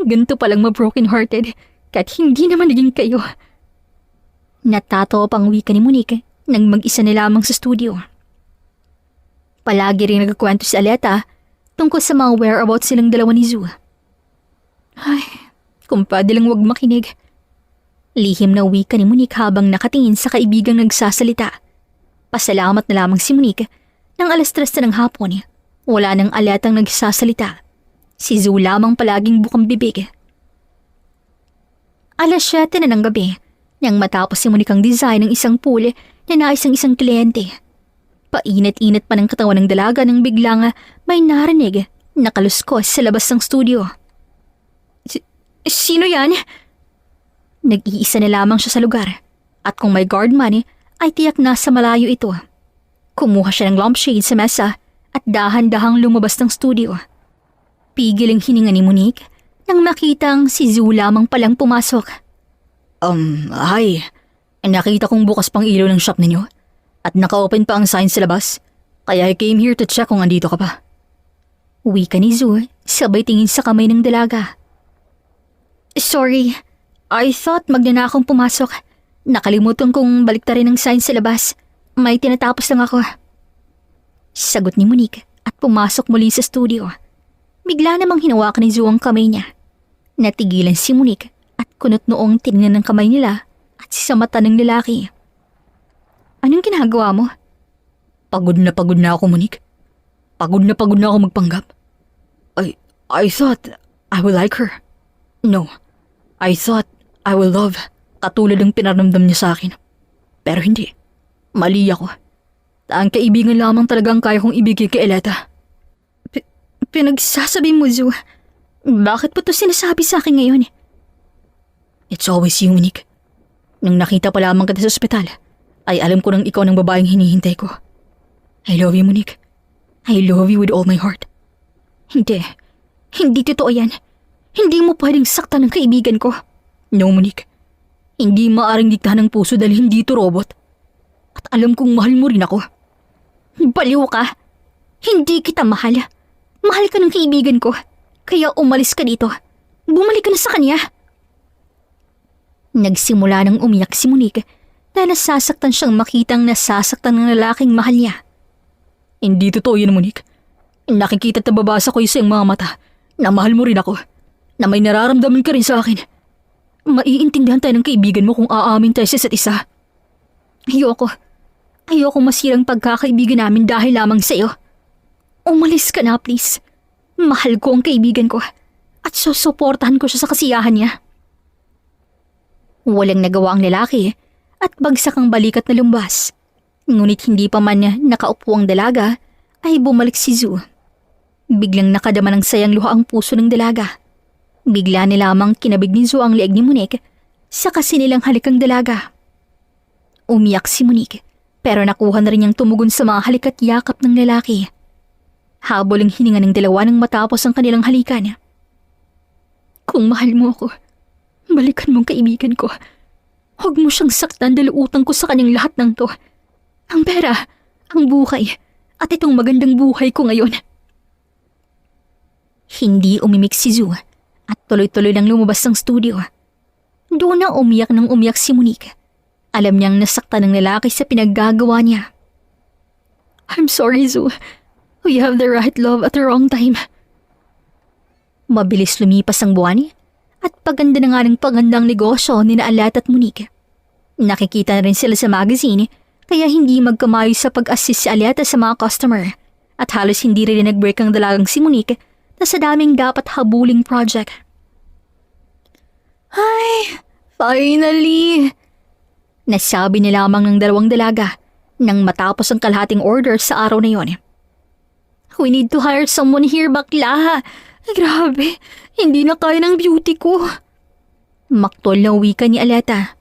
Ganito palang ma-broken-hearted kahit hindi naman naging kayo. Natatawa pang wika ni Monique nang mag-isa na lamang sa studio. Palagi rin nagkwento si Aleta tungkol sa mga whereabouts silang dalawa ni Zhu. Ay, kumpadre lang wag makinig. Lihim na wika ni Monique habang nakatingin sa kaibigang nagsasalita. Pasalamat na lamang si Monique nang 3:00 na ng hapon. Wala nang Aletang nagsasalita. Si Zhu lamang palaging bukang bibig. 7:00 na ng gabi nang matapos si Monique ang design ng isang pool na nais ang isang kliyente. Painit-init pa ng katawan ng dalaga nang biglang may narinig na kaluskos sa labas ng studio. Sino yan? Nag-iisa na lamang siya sa lugar at kung may guardman ay tiyak nasa malayo ito. Kumuha siya ng lampshade sa mesa at dahan-dahang lumabas ng studio. Pigil ang hininga ni Monique nang makitang si Zhu lamang palang pumasok. Hi. Nakita kong bukas pang ilaw ng shop ninyo at naka-open pa ang sign sa labas. Kaya I came here to check kung andito ka pa. Wika ni Zhu sabay tingin sa kamay ng dalaga. Sorry, I thought magna akong pumasok. Nakalimutan kong baliktarin ang sign sa labas. May tinatapos lang ako. Sagot ni Monique at pumasok muli sa studio. Bigla namang hinawakan ni Zhu ang kamay niya. Natigilan si Monique at kunot noong tinignan ng kamay nila at sa mata ng lalaki. Anong ginagawa mo? Pagod na ako, Monique. Pagod na ako magpanggap. I thought I would like her. No, I thought I will love katulad ng pinaramdam niya sa akin. Pero hindi. Mali ako. Ang kaibigan lamang talagang kaya kong ibigay kay Aleta. Pinagsasabi mo, Zhu. Bakit po ito sinasabi sa akin ngayon? It's always you, Monique. Nung nakita pa lamang kita sa ospital, ay alam ko nang ikaw ng babaeng hinihintay ko. I love you, Monique. I love you with all my heart. Hindi. Hindi totoo yan. Hindi mo pwedeng saktan ng kaibigan ko. No, Monique. Hindi maaring diktahan ng puso dahil hindi ito robot. At alam kong mahal mo rin ako. Baliw ka. Hindi kita mahal. Mahal ka ng kaibigan ko. Kaya umalis ka dito. Bumalik ka na sa kanya. Nagsimula nang umiyak si Monique dahil nasasaktan siyang makitang nasasaktan ng lalaking mahal niya. Hindi totoo yun, Monique. Nakikita at nababasa ko sa iyong mga mata na mahal mo rin ako. Na may nararamdaman ka rin sa akin. Maiintindihan tayo ng kaibigan mo kung aamin tayo sa isa't isa. Ayoko masirang pagkakaibigan namin dahil lamang sa iyo. Umalis ka na, please. Mahal ko ang kaibigan ko at susuportahan ko siya sa kasiyahan niya. Walang nagawa ang lalaki at bagsak ang balikat na lumbas. Ngunit hindi pa man nakaupo ang dalaga ay bumalik si Zhu. Biglang nakadama ng sayang luha ang puso ng dalaga. Bigla ni lamang kinabig ni Zhu ang leeg ni Monique sa kasinilang halikang dalaga. Umiyak si Monique pero nakuha na rin niyang tumugon sa mga halik at yakap ng lalaki. Habol ang hininga ng dalawa nang matapos ang kanilang halikan. Kung mahal mo ako, balikan mong kaibigan ko. Huwag mo siyang saktan dahil utang ko sa kanyang lahat ng to. Ang pera, ang buhay, at itong magandang buhay ko ngayon. Hindi umimik si Zhu at tuloy-tuloy lang lumabas ng studio. Doon na umiyak ng umiyak si Monique. Alam niyang nasaktan ng lalaki sa pinaggagawa niya. I'm sorry, Zhu. We have the right love at the wrong time. Mabilis lumipas ang buwan at paganda na nga ng pagandang negosyo ni Alat at Monique. Nakikita na rin sila sa magazine kaya hindi magkamayo sa pag-assist si Alat sa mga customer at halos hindi rin nag-break ang dalagang si Monique na sa daming dapat habuling project. Ay, finally! Nasabi ni lamang ng dalawang dalaga nang matapos ang kalahating order sa araw na yon. We need to hire someone here, bakla. Grabe, hindi na kaya ng beauty ko. Maktol na wika ni Aleta.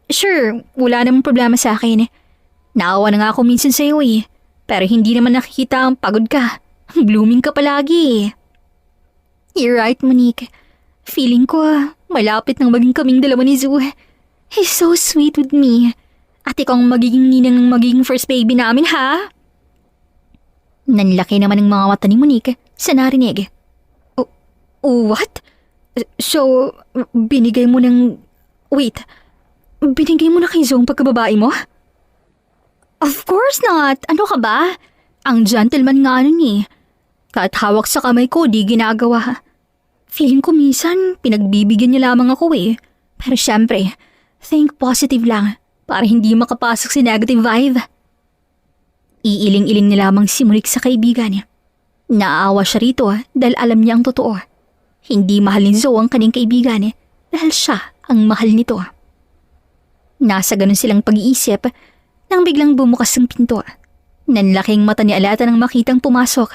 Sure, wala namang problema sa akin. Naawa na nga ako minsan sa'yo pero hindi naman nakikita ang pagod ka. Blooming ka palagi. You're right, Monique. Feeling ko malapit nang maging kaming dalawa ni Zhu. He's so sweet with me. At ikaw ang magiging ninang ng magiging first baby namin, ha? Nanlaki naman ang mga mata ni Monique sa narinig. What? So, binigay mo ng... Wait, binigay mo na kay Zhu ang pagkababae mo? Of course not! Ano ka ba? Ang gentleman nga nun Kahit hawak sa kamay ko, di ginagawa. Feeling ko minsan, pinagbibigyan niya lamang ako Pero syempre, think positive lang para hindi makapasok si negative vibe. Iiling-iling na lamang si Monique sa kaibigan niya. Naawa siya rito dahil alam niya ang totoo. Hindi mahal ni Zhu ang kanyang kaibigan dahil siya ang mahal nito. Nasa ganun silang pag-iisip nang biglang bumukas ang pinto. Nanlaking mata ni Alata nang makitang pumasok.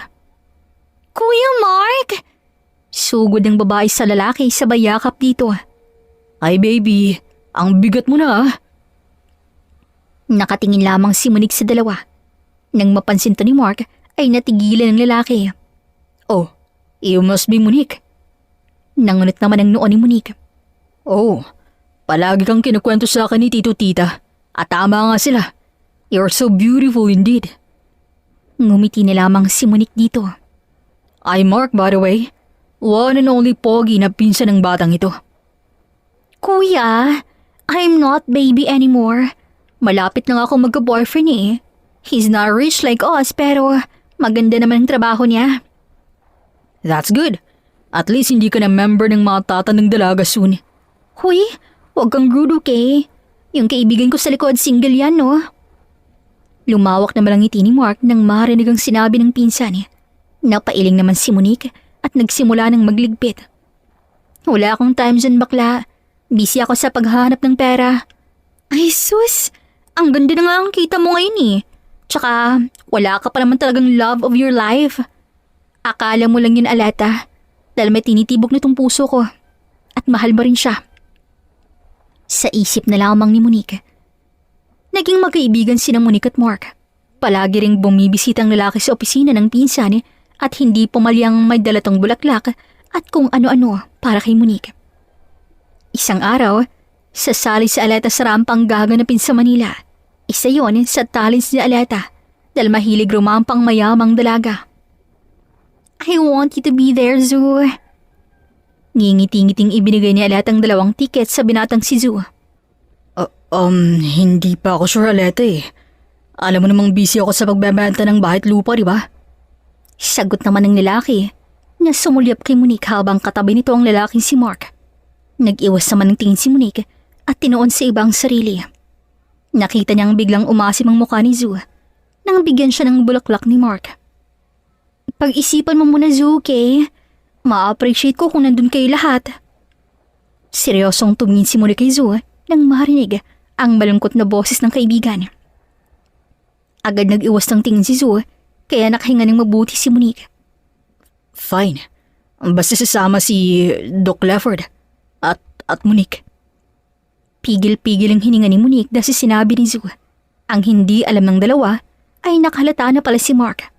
Kuya Mark! Sugod ng babae sa lalaki sa bayakap dito. Ay baby, ang bigat mo na Nakatingin lamang si Monique sa dalawa. Nang mapansin to ni Mark ay natigilan ng lalaki. Oh, you must be Monique. Nangunot naman ang noo ni Monique. Oh, palagi kang kinukwento sa akin ni Tito Tita. At tama nga sila. You're so beautiful indeed. Ngumiti na lamang si Monique dito. I'm Mark, by the way. One and only pogi na pinsan ng batang ito. Kuya, I'm not baby anymore. Malapit na nga ako magka-boyfriend He's not rich like us pero maganda naman ang trabaho niya. That's good. At least hindi ka na member ng mga tatanang dalaga soon. Huy, huwag kang rude, okay? Yung kaibigan ko sa likod, single yan, no? Lumawak na malangiti ni Mark nang marinig ang sinabi ng pinsan. Napailing naman si Monique at nagsimula ng magligpit. Wala akong time dyan, bakla. Busy ako sa paghanap ng pera. Ay sus, ang ganda na nga ang kita mo ngayon Tsaka, wala ka pa naman talagang love of your life. Akala mo lang yun, Aleta, dahil may tinitibok nitong puso ko. At mahal mo rin siya. Sa isip na lamang ni Monique. Naging magkaibigan sina Monique at Mark. Palagi ring bumibisita ang lalaki sa opisina ng pinsan at hindi pumalyang may dalatang bulaklak at kung ano-ano para kay Monique. Isang araw, sasali si Aleta sa rampang gaganapin sa Manila. Isa yon sa talents ni Aleta dahil mahilig rumampang mayamang dalaga. I want you to be there, Zhu. Ngingiti-ngiting ibinigay ni Aleta ang 2 tiket sa binatang si Zhu. Hindi pa ako sure, Aleta Alam mo namang busy ako sa pagbebenta ng bahay at lupa, di ba? Sagot naman ng lalaki na sumulyap kay Monique habang katabi nito ang lalaking si Mark. Nag-iwas naman ng tingin si Monique at tinuon sa ibang sarili. Nakita niyang biglang umasim ang mukha ni Zhu nang bigyan siya ng bulaklak ni Mark. Pag-isipan mo muna, Zhu, okay? Ma-appreciate ko kung nandun kayo lahat. Seryosong tumingin si Monique kay Zhu nang marinig ang malungkot na boses ng kaibigan. Agad nag-iwas ng tingin si Zhu kaya nakahinga ng mabuti si Monique. Fine. Basta sasama si Doc Lefford at Monique. Pigil-pigil ang hininga ni Monique dahil sinabi ni Zhu. Ang hindi alam ng dalawa ay nakahalata na pala si Mark.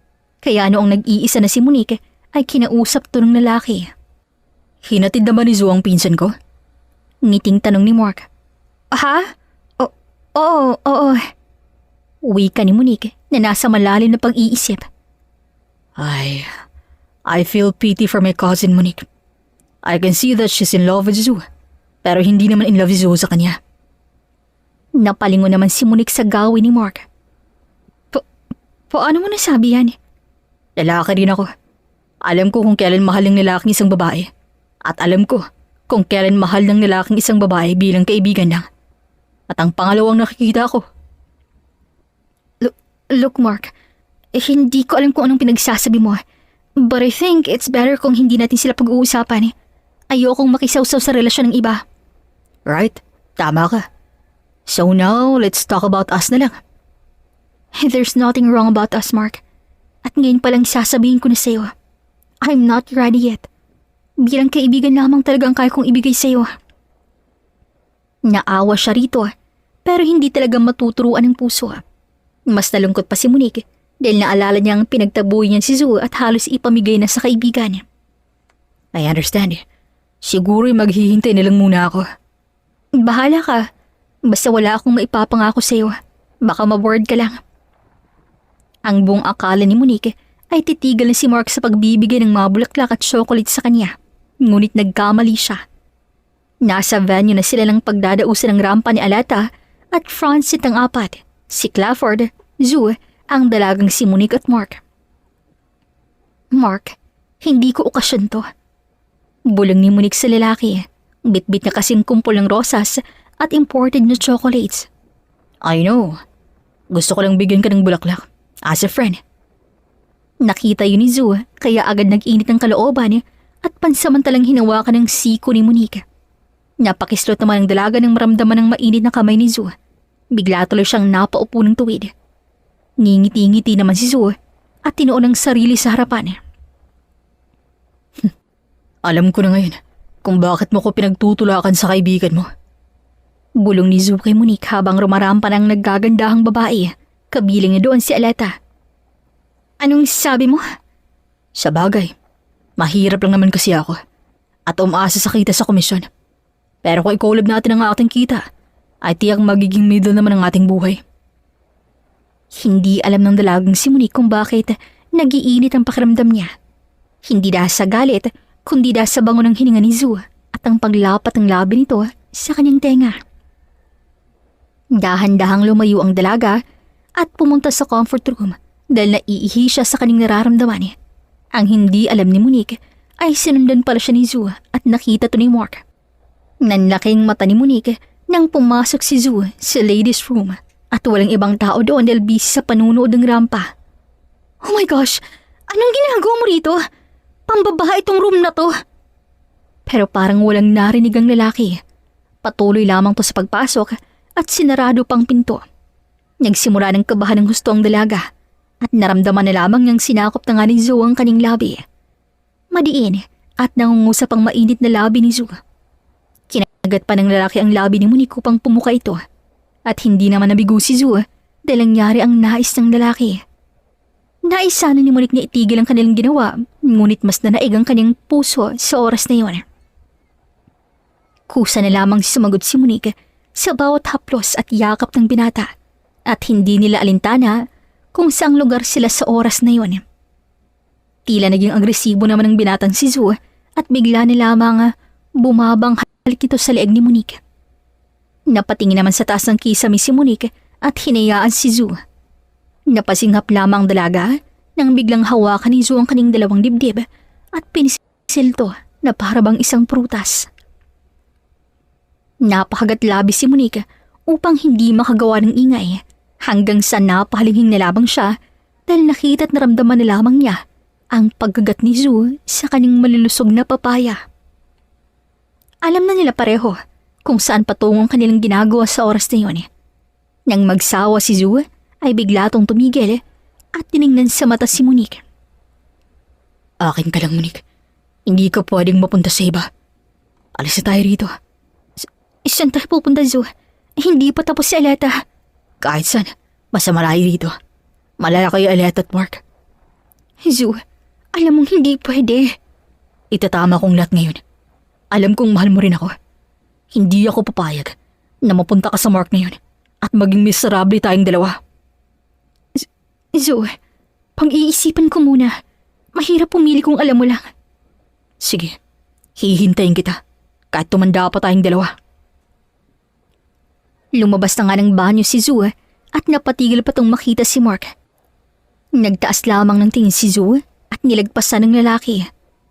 Kaya noong nag-iisa na si Monique ay kinausap to ng lalaki. Hinatid naman ni Zoe ang pinsan ko? Ngiting tanong ni Mark. Ha? Oo. Wika ni Monique na nasa malalim na pag-iisip. I feel pity for my cousin Monique. I can see that she's in love with Zoe. Pero hindi naman in love si Zoe sa kanya. Napalingon naman si Monique sa gawin ni Mark. Paano mo nasabi yan? Lalaki rin ako. Alam ko kung kailan mahal ng lalaking isang babae. At alam ko kung kailan mahal ng lalaking isang babae bilang kaibigan lang. At ang pangalawang nakikita ko. Look, Mark. Hindi ko alam kung anong pinagsasabi mo. But I think it's better kung hindi natin sila pag-uusapan. Ayokong makisawsaw sa relasyon ng iba. Right? Tama ka. So now, let's talk about us na lang. There's nothing wrong about us, Mark. At ngayon palang sasabihin ko na sa'yo. I'm not ready yet. Bilang kaibigan lamang talagang kaya kong ibigay sa'yo. Naawa siya rito, pero hindi talaga matuturuan ng puso. Mas nalungkot pa si Monique dahil naalala niya ang pinagtabuhay niya si Zoe at halos ipamigay na sa kaibigan. I understand. Siguro'y maghihintay na lang muna ako. Bahala ka. Basta wala akong maipapangako sa'yo. Baka ma-bored ka lang. Ang buong akala ni Monique ay titigil na si Mark sa pagbibigay ng mga bulaklak at chocolate sa kanya. Ngunit nagkamali siya. Nasa venue na sila ng pagdadausan ng rampa ni Aleta at Francis ang apat, si Clifford, Zoe, ang dalagang si Monique at Mark. Mark, hindi ko okasyon to. Bulong ni Monique sa lalaki. Bit-bit na kasing kumpol ng rosas at imported na chocolates. I know. Gusto ko lang bigyan ka ng bulaklak. As a friend. Nakita yun ni Zoe kaya agad nag-init ang kalooban at pansamantalang hinawakan ng siko ni Monique. Napakislot naman ang dalaga nang maramdaman ng mainit na kamay ni Zoe. Bigla tuloy siyang napaupo ng tuwid. Ngingiti-ngiti naman si Zoe at tinuon ang sarili sa harapan. Alam ko na ngayon kung bakit mo ko pinagtutulakan sa kaibigan mo. Bulong ni Zoe kay Monique habang rumarampa ng naggagandahang babae. Kabilang na doon si Aleta. Anong sabi mo? Sa bagay, mahirap lang naman kasi ako at umaasa sa kita sa komisyon. Pero kung ikolab natin ang ating kita, ay tiyak magiging middle naman ang ating buhay. Hindi alam ng dalagang si Monique kung bakit nagiinit ang pakiramdam niya. Hindi dahil sa galit, kundi dahil sa bango ng hininga ni Zoe at ang paglapat ng labi nito sa kanyang tenga. Dahan-dahang lumayo ang dalaga at pumunta sa comfort room dahil naiihi siya sa kanyang nararamdaman. Ang hindi alam ni Monique ay sinundan pala siya ni Zoe at nakita to ni Mark. Nanlaking mata ni Monique nang pumasok si Zoe sa ladies room at walang ibang tao doon dahil busy sa panunood ng rampa. Oh my gosh! Anong ginagawa mo rito? Pambabaha itong room na to. Pero parang walang narinig ang lalaki. Patuloy lamang to sa pagpasok at sinarado pang pinto. Nagsimula ng kabahan ng husto ang dalaga at naramdaman na lamang niyang sinakop na nga ni Zoe ang kanyang labi. Madiin at nangungusap ang mainit na labi ni Zoe. Kinagat pa ng lalaki ang labi ni Monique upang pumuka ito at hindi naman nabigo si Zoe dahil nangyari ang nais ng lalaki. Nais sana ni Monique na itigil ang kanilang ginawa ngunit mas nanaig ang kanyang puso sa oras na iyon. Kusa na lamang sumagot si Monique sa bawat haplos at yakap ng binata at hindi nila alintana kung saang lugar sila sa oras na iyon. Tila naging agresibo naman ang binatang si Zoe at bigla na lamang bumabang halik ito sa leeg ni Monique. Napatingin naman sa taas ng kisame si Monique at hinayaan si Zoe. Napasinghap lamang ang dalaga nang biglang hawakan ni Zoe ang kaning dalawang dibdib at pinisil to na parabang isang prutas. Napakagat labi si Monique upang hindi makagawa ng ingay hanggang sa napahalinging na lamang siya dahil nakita at naramdaman na lamang niya ang pagkagat ni Zoe sa kanyang malulusog na papaya. Alam na nila pareho kung saan patungo ang kanilang ginagawa sa oras na yun. Nang magsawa si Zoe ay bigla tong tumigil at tiningnan sa mata si Monique. Akin ka lang, Monique. Hindi ka pwedeng mapunta sa iba. Alis na tayo rito. Saan tayo pupunta, Zoe? Hindi pa tapos si Aleta. Kahit saan, basta malayo dito. Malala kayo Aleta at Mark. Zu, alam mong hindi pwede. Itatama kong lahat ngayon. Alam kong mahal mo rin ako. Hindi ako papayag na mapunta ka sa Mark ngayon at maging miserable tayong dalawa. Zu, pang-iisipan ko muna. Mahirap pumili kung alam mo lang. Sige, hihintayin kita kahit tumanda pa tayong dalawa. Lumabas na nga ng banyo si Zu at napatigil pa tong makita si Mark. Nagtaas lamang ng tingin si Zu at nilagpasan ng lalaki,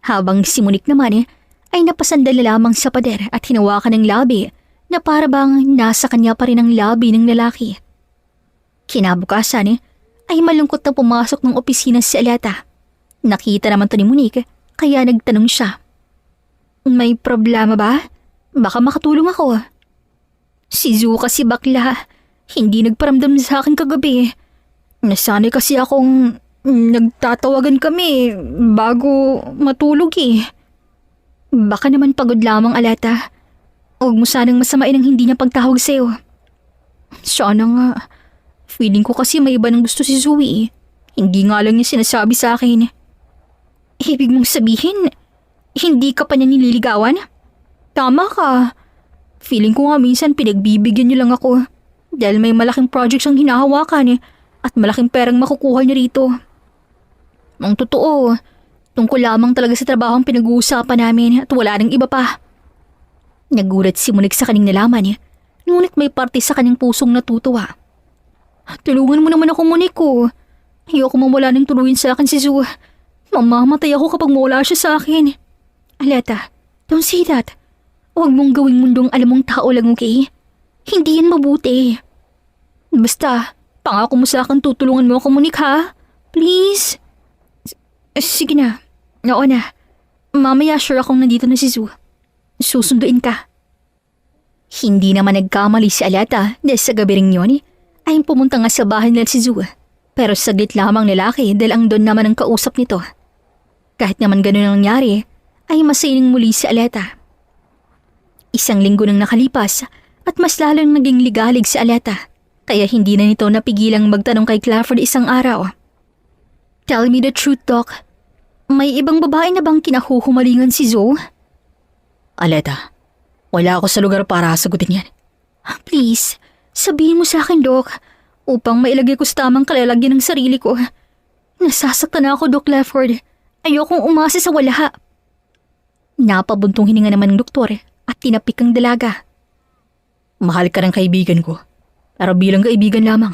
habang si Monique naman ay napasandal lamang sa pader at hinawakan ng labi na para bang nasa kanya pa rin ang labi ng lalaki. Kinabukasan ay malungkot na pumasok ng opisina si Aleta. Nakita naman to ni Monique kaya nagtanong siya. May problema ba? Baka makatulong ako. Si Zu kasi bakla, hindi nagparamdam sa akin kagabi. Nasanay kasi akong nagtatawagan kami bago matulog Baka naman pagod lamang, Aleta. Huwag mo sanang masamain ang hindi niya pagtawag sa'yo. Sana nga. Feeling ko kasi may iba ng gusto si Zoe. Hindi nga lang niya sinasabi sa akin. Ibig mong sabihin, hindi ka pa niya nililigawan? Tama ka. Feeling ko nga minsan pinagbibigyan niyo lang ako. Dahil may malaking project siyang hinahawakan at malaking perang makukuha niya rito. Ang totoo, tungkol lamang talaga sa trabaho ang pinag-uusapan namin at wala nang iba pa. Nagulat si Monique sa kanyang nalaman ngunit may parte sa kanyang pusong natutuwa. Tulungan mo naman ako, Monique Ayoko mawala ng tuluyan sa akin si Zu. Mamamatay ako kapag mawala siya sa akin. Aleta, don't say that. Huwag mong gawing mundong alam mong tao lang, okay? Hindi yan mabuti. Basta, pangako mo sa akin tutulungan mo ako, Monique, ha? Please? Sige na. Oo na. Mamaya sure akong nandito na si Zu. Susunduin ka. Hindi naman nagkamali si Aleta dahil sa gabi ring yun ay pumunta nga sa bahay nila si Zu. Pero saglit lamang lalaki dahil ang Don naman ang kausap nito. Kahit naman ganun ang nangyari, ay masaining muli si Aleta. Isang linggo nang nakalipas at mas lalong naging ligalig si Aleta. Kaya hindi na nito napigilang magtanong kay Clifford isang araw. Tell me the truth, Doc. May ibang babae na bang kinahuhumalingan si Zo? Aleta, wala ako sa lugar para sagutin yan. Please, sabihin mo sa akin, Doc, upang mailagay ko sa tamang kalalagyan ng sarili ko. Nasasaktan na ako, Doc Clifford. Ayokong umasa sa wala. Napabuntong hininga naman ng doktor at tinapik ang dalaga. Mahal ka ng kaibigan ko, pero bilang kaibigan lamang.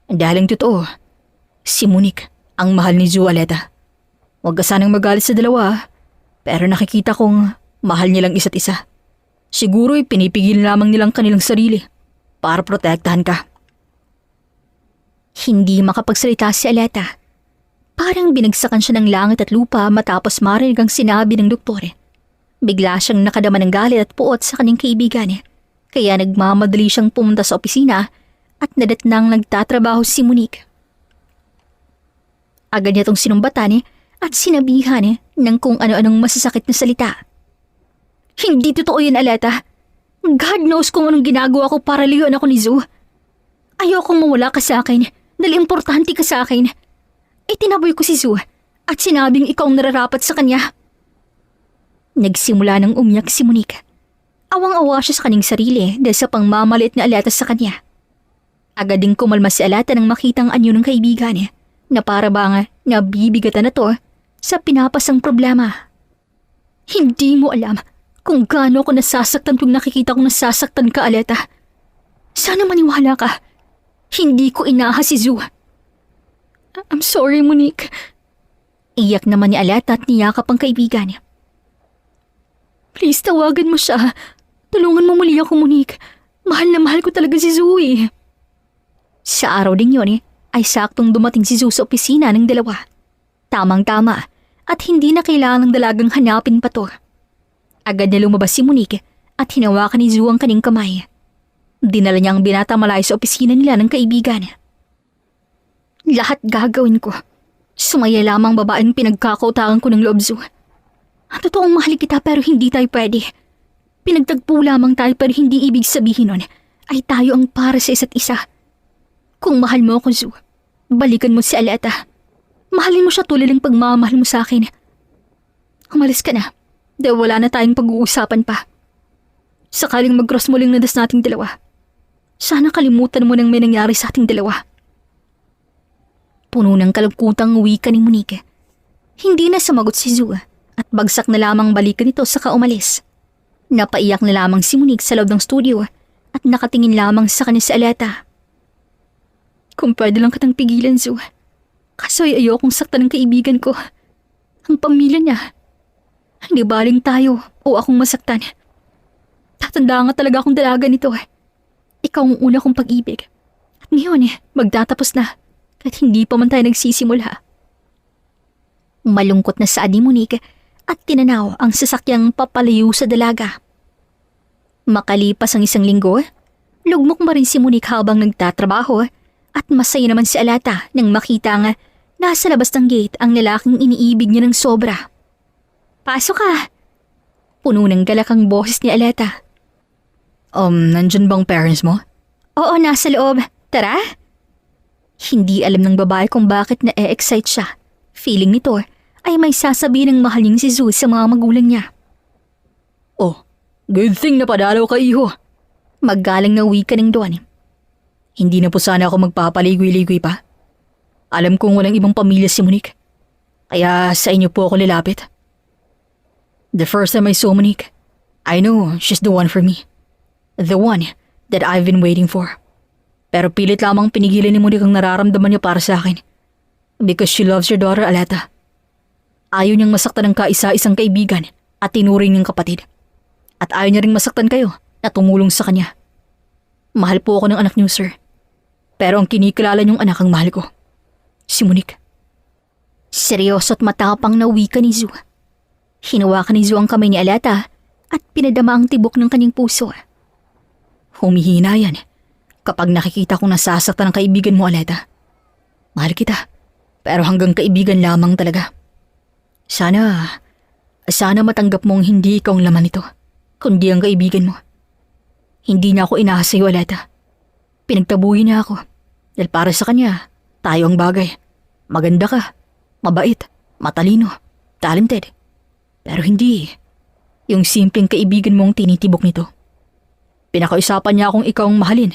Dahil ang totoo, si Monique ang mahal ni Zu, Aleta. Huwag ka sanang magalit sa dalawa, pero nakikita kong mahal nilang isa't isa. Siguro'y pinipigil lamang nilang kanilang sarili para protektahan ka. Hindi makapagsalita si Aleta. Parang binagsakan siya ng langit at lupa matapos marinig ang sinabi ng doktor. Bigla siyang nakadama ng galit at puot sa kanyang kaibigan. Kaya nagmamadali siyang pumunta sa opisina at nadatnang nagtatrabaho si Monique. Agad niya itong sinumbatan at sinabihan ng kung ano-anong masasakit na salita. Hindi totoo yan, Aleta. God knows kung anong ginagawa ko para liyuan ako ni Zu. Ayokong mawala ka sa akin dahil importante ka sa akin. Itinaboy ko si Zu at sinabing ikaw ang nararapat sa kanya. Nagsimula ng umiyak si Monique. Awang-awa siya sa kanyang sarili dahil sa pangmamalit na Aleta sa kanya. Agad ding kumalma si Aleta nang makitang anyo ng kaibigan na para bang nabibigatan na to sa pinapasang problema. Hindi mo alam kung gaano ako nasasaktan kung nakikita kong nasasaktan ka, Aleta. Sana maniwala ka. Hindi ko inaha si Zu. I'm sorry, Monique. Iyak naman ni Aleta at niyakap ang kaibigan. Please, tawagan mo siya. Tulungan mo muli ako, Monique. Mahal na mahal ko talaga si Zoe. Sa araw din yun ay saktong dumating si Zoe sa opisina ng dalawa. Tamang-tama at hindi na kailangang dalagang hanapin pa to. Agad na lumabas si Monique at hinawakan ni Zoe ang kanyang kamay. Dinala niya ang binata malayo sa opisina nila ng kaibigan. Lahat gagawin ko. Sumaya lamang babaeng pinagkakautangan ko ng loob, Zoe. Totoong mahal kita pero hindi tayo pwede. Pinagtagpo lamang tayo pero hindi ibig sabihin nun ay tayo ang para sa isa't isa. Kung mahal mo ako, Zoe, balikan mo si Aleta. Mahalin mo siya tulad ng pagmamahal mo sa akin. Umalis ka na, dahil wala na tayong pag-uusapan pa. Sakaling mag-cross muling nadas nating dalawa, sana kalimutan mo nang may nangyari sa ating dalawa. Puno ng kalungkutang wika ni Monique. Hindi na sumagot si Zhu at bagsak na lamang balikan nito saka umalis. Napaiyak na lamang si Monique sa loob ng studio at nakatingin lamang sa kanya si Aleta. Kung pwede lang kitang pigilan, Zhu. Kaso ay ayokong saktan ng kaibigan ko. Ang pamilya niya. Hindi baling tayo o akong masaktan. Tatanda nga talaga akong dalaga nito. Ikaw ang una kong pag-ibig. At ngayon magtatapos na. Kahit hindi pa man tayo nagsisimula. Malungkot na saad ni Monique at tinanaw ang sasakyang papalayo sa dalaga. Makalipas ang isang linggo, lugmok pa rin si Monique habang nagtatrabaho at masaya naman si Aleta nang makita nga nasa labas ng gate ang lalaking iniibig niya ng sobra. Pasok ka! Puno ng galak ang boses ni Aleta. Nandyan bang parents mo? Oo, nasa loob. Tara! Hindi alam ng babae kung bakit na-excite siya. Feeling nito ay may sasabihin ng mahal niyang si Zhu sa mga magulang niya. Oh, good thing na padalaw ka, iho. Maggalang na wika ng doon. Hindi na po sana ako magpapaligoy-ligoy pa. Alam kong walang ibang pamilya si Monique. Kaya sa inyo po ako lilapit. The first time I saw Monique, I know she's the one for me. The one that I've been waiting for. Pero pilit lamang pinigilan ni Monique ang nararamdaman niya para sa akin. Because she loves your daughter, Aleta. Ayaw niyang masaktan ng kaisa-isang kaibigan at tinuring niyang kapatid. At ayaw niya ring masaktan kayo na tumulong sa kanya. Mahal po ako ng anak niyo, sir. Pero ang kinikilala niyong anak ang mahal ko. Si Monique. Seryoso at matapang na wika ni Zhu. Hinawakan ni Zhu ang kamay ni Aleta at pinadama ang tibok ng kanyang puso. Humihina yan kapag nakikita kong nasasaktan ng kaibigan mo, Aleta. Mahal kita, pero hanggang kaibigan lamang talaga. Sana matanggap mong hindi ikaw ang laman nito, kundi ang kaibigan mo. Hindi niya ako inaasa sa'yo, Aleta. Pinagtabuhin niya ako dahil para sa kanya, tayo ang bagay. Maganda ka, mabait, matalino, talented. Pero hindi yung simpleng kaibigan mong tinitibok nito. Pinakausapan niya akong ikaw ang mahalin.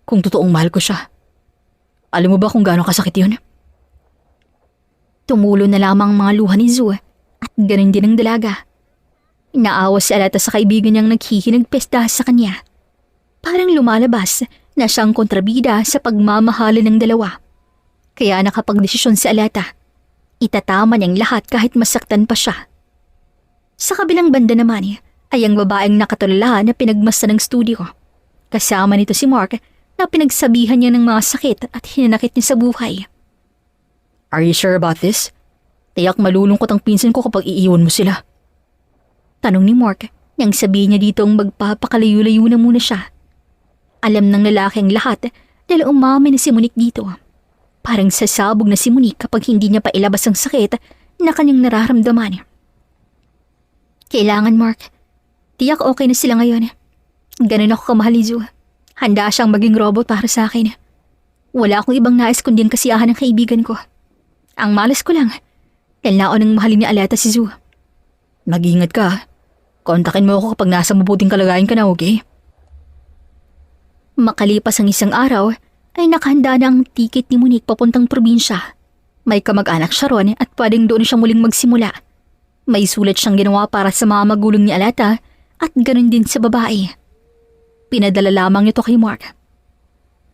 Kung totoong mahal ko siya. Alam mo ba kung gaano kasakit yun? Tumulo na lamang ang mga luha ni Zhu at ganun din ang dalaga. Naawa si Aleta sa kaibigan niyang naghihinagpesta sa kanya. Parang lumalabas na siyang kontrabida sa pagmamahalan ng dalawa. Kaya nakapagdesisyon si Aleta. Itatama niyang lahat kahit masaktan pa siya. Sa kabilang banda naman ay ang babaeng nakatulala na pinagmasdan ng studio. Kasama nito si Mark na pinagsabihan niya ng mga sakit at hinanakit niya sa buhay. Are you sure about this? Tiyak malulungkot ang pinsan ko kapag iiwan mo sila. Tanong ni Mark nang sabihin niya ditong magpapakalayo-layo na muna siya. Alam ng lalaki ang lahat dahil umamin na si Monique dito. Parang sasabog na si Monique kapag hindi niya pa ilabas ang sakit na kanyang nararamdaman. Kailangan, Mark. Tiyak okay na sila ngayon. Ganun ako kamahal ni Zhu. Handa siyang maging robot para sa akin. Wala akong ibang nais kundi ang kasiyahan ng kaibigan ko. Ang malas ko lang, dahil naon ang mahalin ni Aleta si Zhu. Mag-ingat ka. Kontakin mo ako kapag nasa mabuting kalagayan ka na, okay? Makalipas ang isang araw, ay nakahanda na ang tiket ni Monique papuntang probinsya. May kamag-anak siya ron at pwedeng doon siya muling magsimula. May sulat siyang ginawa para sa mga magulang ni Aleta at ganun din sa babae. Pinadala lamang ito kay Mark.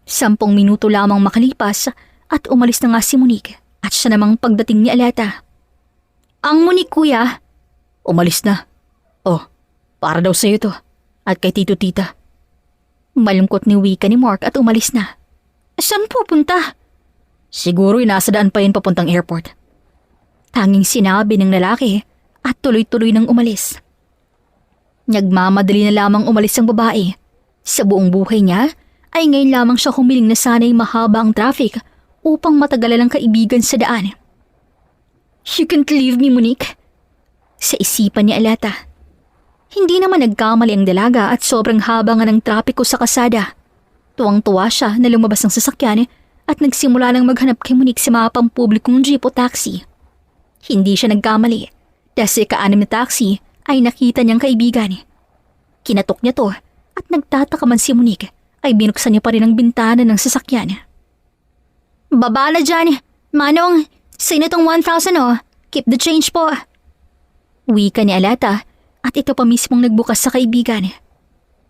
10 minuto lamang makalipas at umalis na nga si Monique at siya namang pagdating ni Aleta. Ang Monique, kuya. Umalis na. Oh, para daw sa'yo to at kay tito-tita. Malungkot ni wika ni Mark at umalis na. Saan pupunta? Siguro nasa daan pa yun papuntang airport. Tanging sinabi ng lalaki at tuloy-tuloy nang umalis. Nagmamadali na lamang umalis ang babae. Sa buong buhay niya ay ngayon lamang siya humiling na sana'y mahaba ang traffic upang matagalan ang kaibigan sa daan. You can't leave me, Monique. Sa isipan ni Aleta. Hindi naman nagkamali ang dalaga at sobrang haba nga ng trapiko sa kasada. Tuwang-tuwa siya na lumabas ng sasakyan at nagsimula ng maghanap kay Monique sa mga pampublikong jeep o taxi. Hindi siya nagkamali dahil sa ika-6 na taxi ay nakita niyang kaibigan. Kinatok niya to at nagtataka man si Monique ay binuksan niya pa rin ang bintana ng sasakyan. Baba na dyan! Manong, sino tong 1,000 oh? Keep the change po. Wika ni Aleta at ito pa mismong nagbukas sa kaibigan.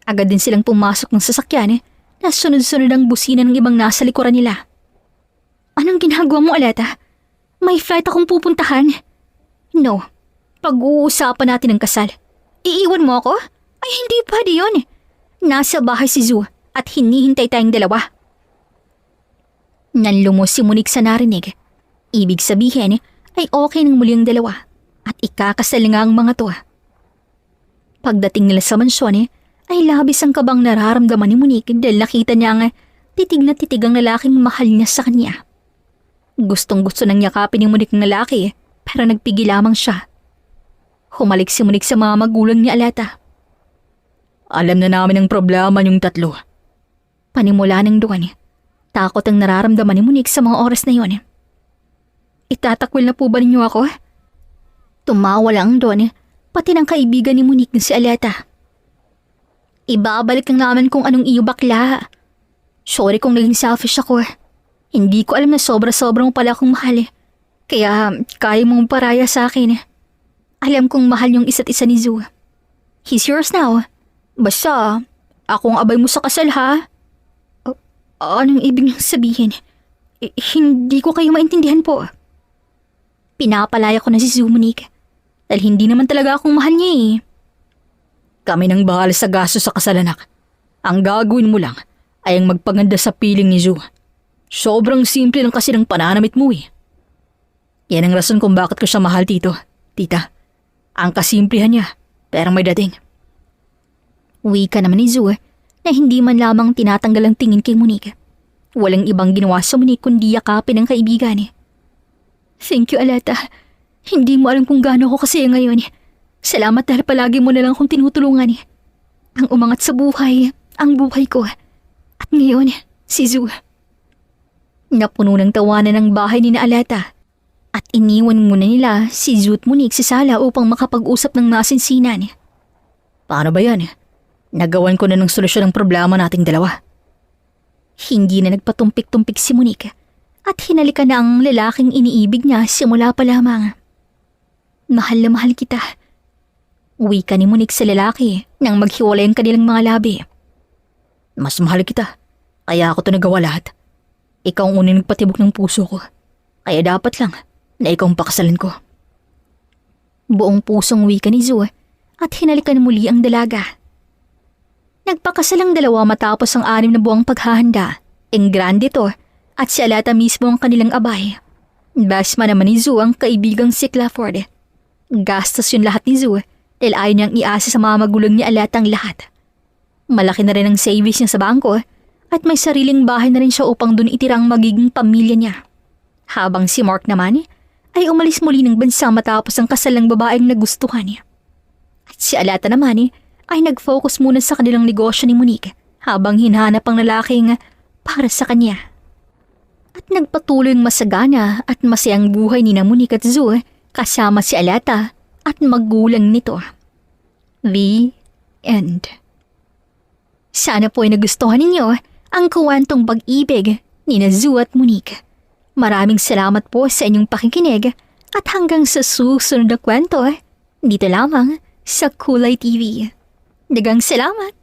Agad din silang pumasok ng sasakyan na sunod-sunod ang busina ng ibang nasa likuran nila. Anong ginagawa mo, Aleta? May flight akong pupuntahan. No, pag-uusapan natin ang kasal. Iiwan mo ako? Ay hindi pwede yun. Nasa bahay si Zu at hinihintay tayong dalawa. Nanlumos si Monique sa narinig. Ibig sabihin ay okay ng muli ang dalawa at ikakasal nga ang mga to. Pagdating nila sa mansyon ay labis ang kabang nararamdaman ni Monique dahil nakita niya ang titig na titig ang lalaking mahal niya sa kanya. Gustong-gusto nang yakapin ni Monique ng lalaki pero nagpigil lamang siya. Humalik si Monique sa mga magulang ni Aleta. Alam na namin ang problema niyong tatlo. Panimula ng doon. Takot ang nararamdaman ni Monique sa mga oras na yon. Itatakwil na po ba ninyo ako? Tumawa lang doon, pati ng kaibigan ni Monique na si Aleta. Ibabalik lang naman kung anong iyo bakla. Sorry kung naging selfish ako. Hindi ko alam na sobra-sobra mo pala akong mahal. Kaya kaya mong paraya sa akin. Alam kong mahal yung isa't isa ni Zu. He's yours now. Basta, akong abay mo sa kasal ha? Anong ibig niyang sabihin? Hindi ko kayo maintindihan po. Pinapalaya ko na si Zu, Monique. Dahil hindi naman talaga akong mahal niya eh. Kami nang bahala sa gasto sa kasal, anak. Ang gagawin mo lang ay ang magpaganda sa piling ni Zu. Sobrang simple lang kasi ng pananamit mo eh. Yan ang rason kung bakit ko siya mahal, tita. Ang kasimplihan niya, pero may dating. Wika naman ni Zu na hindi man lamang tinatanggal ang tingin kay Monique. Walang ibang ginawa sa Monique kundi yakapin ang kaibigan. Thank you, Aleta. Hindi mo alam kung gaano ako kasi ngayon. Salamat dahil palagi mo na lang akong tinutulungan. Ang umangat sa buhay, ang buhay ko. At ngayon, si Zu. Napuno ng tawanan ng bahay ni na Aleta. At iniwan muna nila si Zu at Monique sa sala upang makapag-usap ng masinsinan. Paano ba yan? Nagawan ko na ng solusyon ng problema nating dalawa. Hindi na nagpatumpik-tumpik si Monique at hinalikan na ang lalaking iniibig niya simula pa lamang. Mahal na mahal kita. Wika ni Monique sa lalaki nang maghiwalay ang kanilang mga labi. Mas mahal kita, kaya ako to nagawa lahat. Ikaw ang unang nagpatibok ng puso ko, kaya dapat lang na ikaw ang pakasalan ko. Buong pusong wika ni Zu at hinalikan muli ang dalaga. Nagpakasal ang dalawa matapos ang 6 na buwang paghahanda. Ang grande to at si Aleta mismo ang kanilang abay. Basma naman ni Zu ang kaibigang si Clifford. Gastos yun lahat ni Zu dahil ayaw niyang iasa sa mga magulang ni Aleta ang lahat. Malaki na rin ang savings niya sa bangko at may sariling bahay na rin siya upang doon itira ang magiging pamilya niya. Habang si Mark naman ay umalis muli ng bansa matapos ang kasal ng babaeng nagustuhan niya. At si Aleta naman ay nag-focus muna sa kanilang negosyo ni Monique habang hinahanap ang lalaking para sa kanya. At nagpatuloy ang masagana at masayang buhay ni na Monique at Zu kasama si Aleta at magulang nito. The end. Sana po ay nagustuhan ninyo ang kwentong pag-ibig ni na Zu at Monique. Maraming salamat po sa inyong pakikinig at hanggang sa susunod na kwento dito lamang sa Kulay TV. Dagang salamat!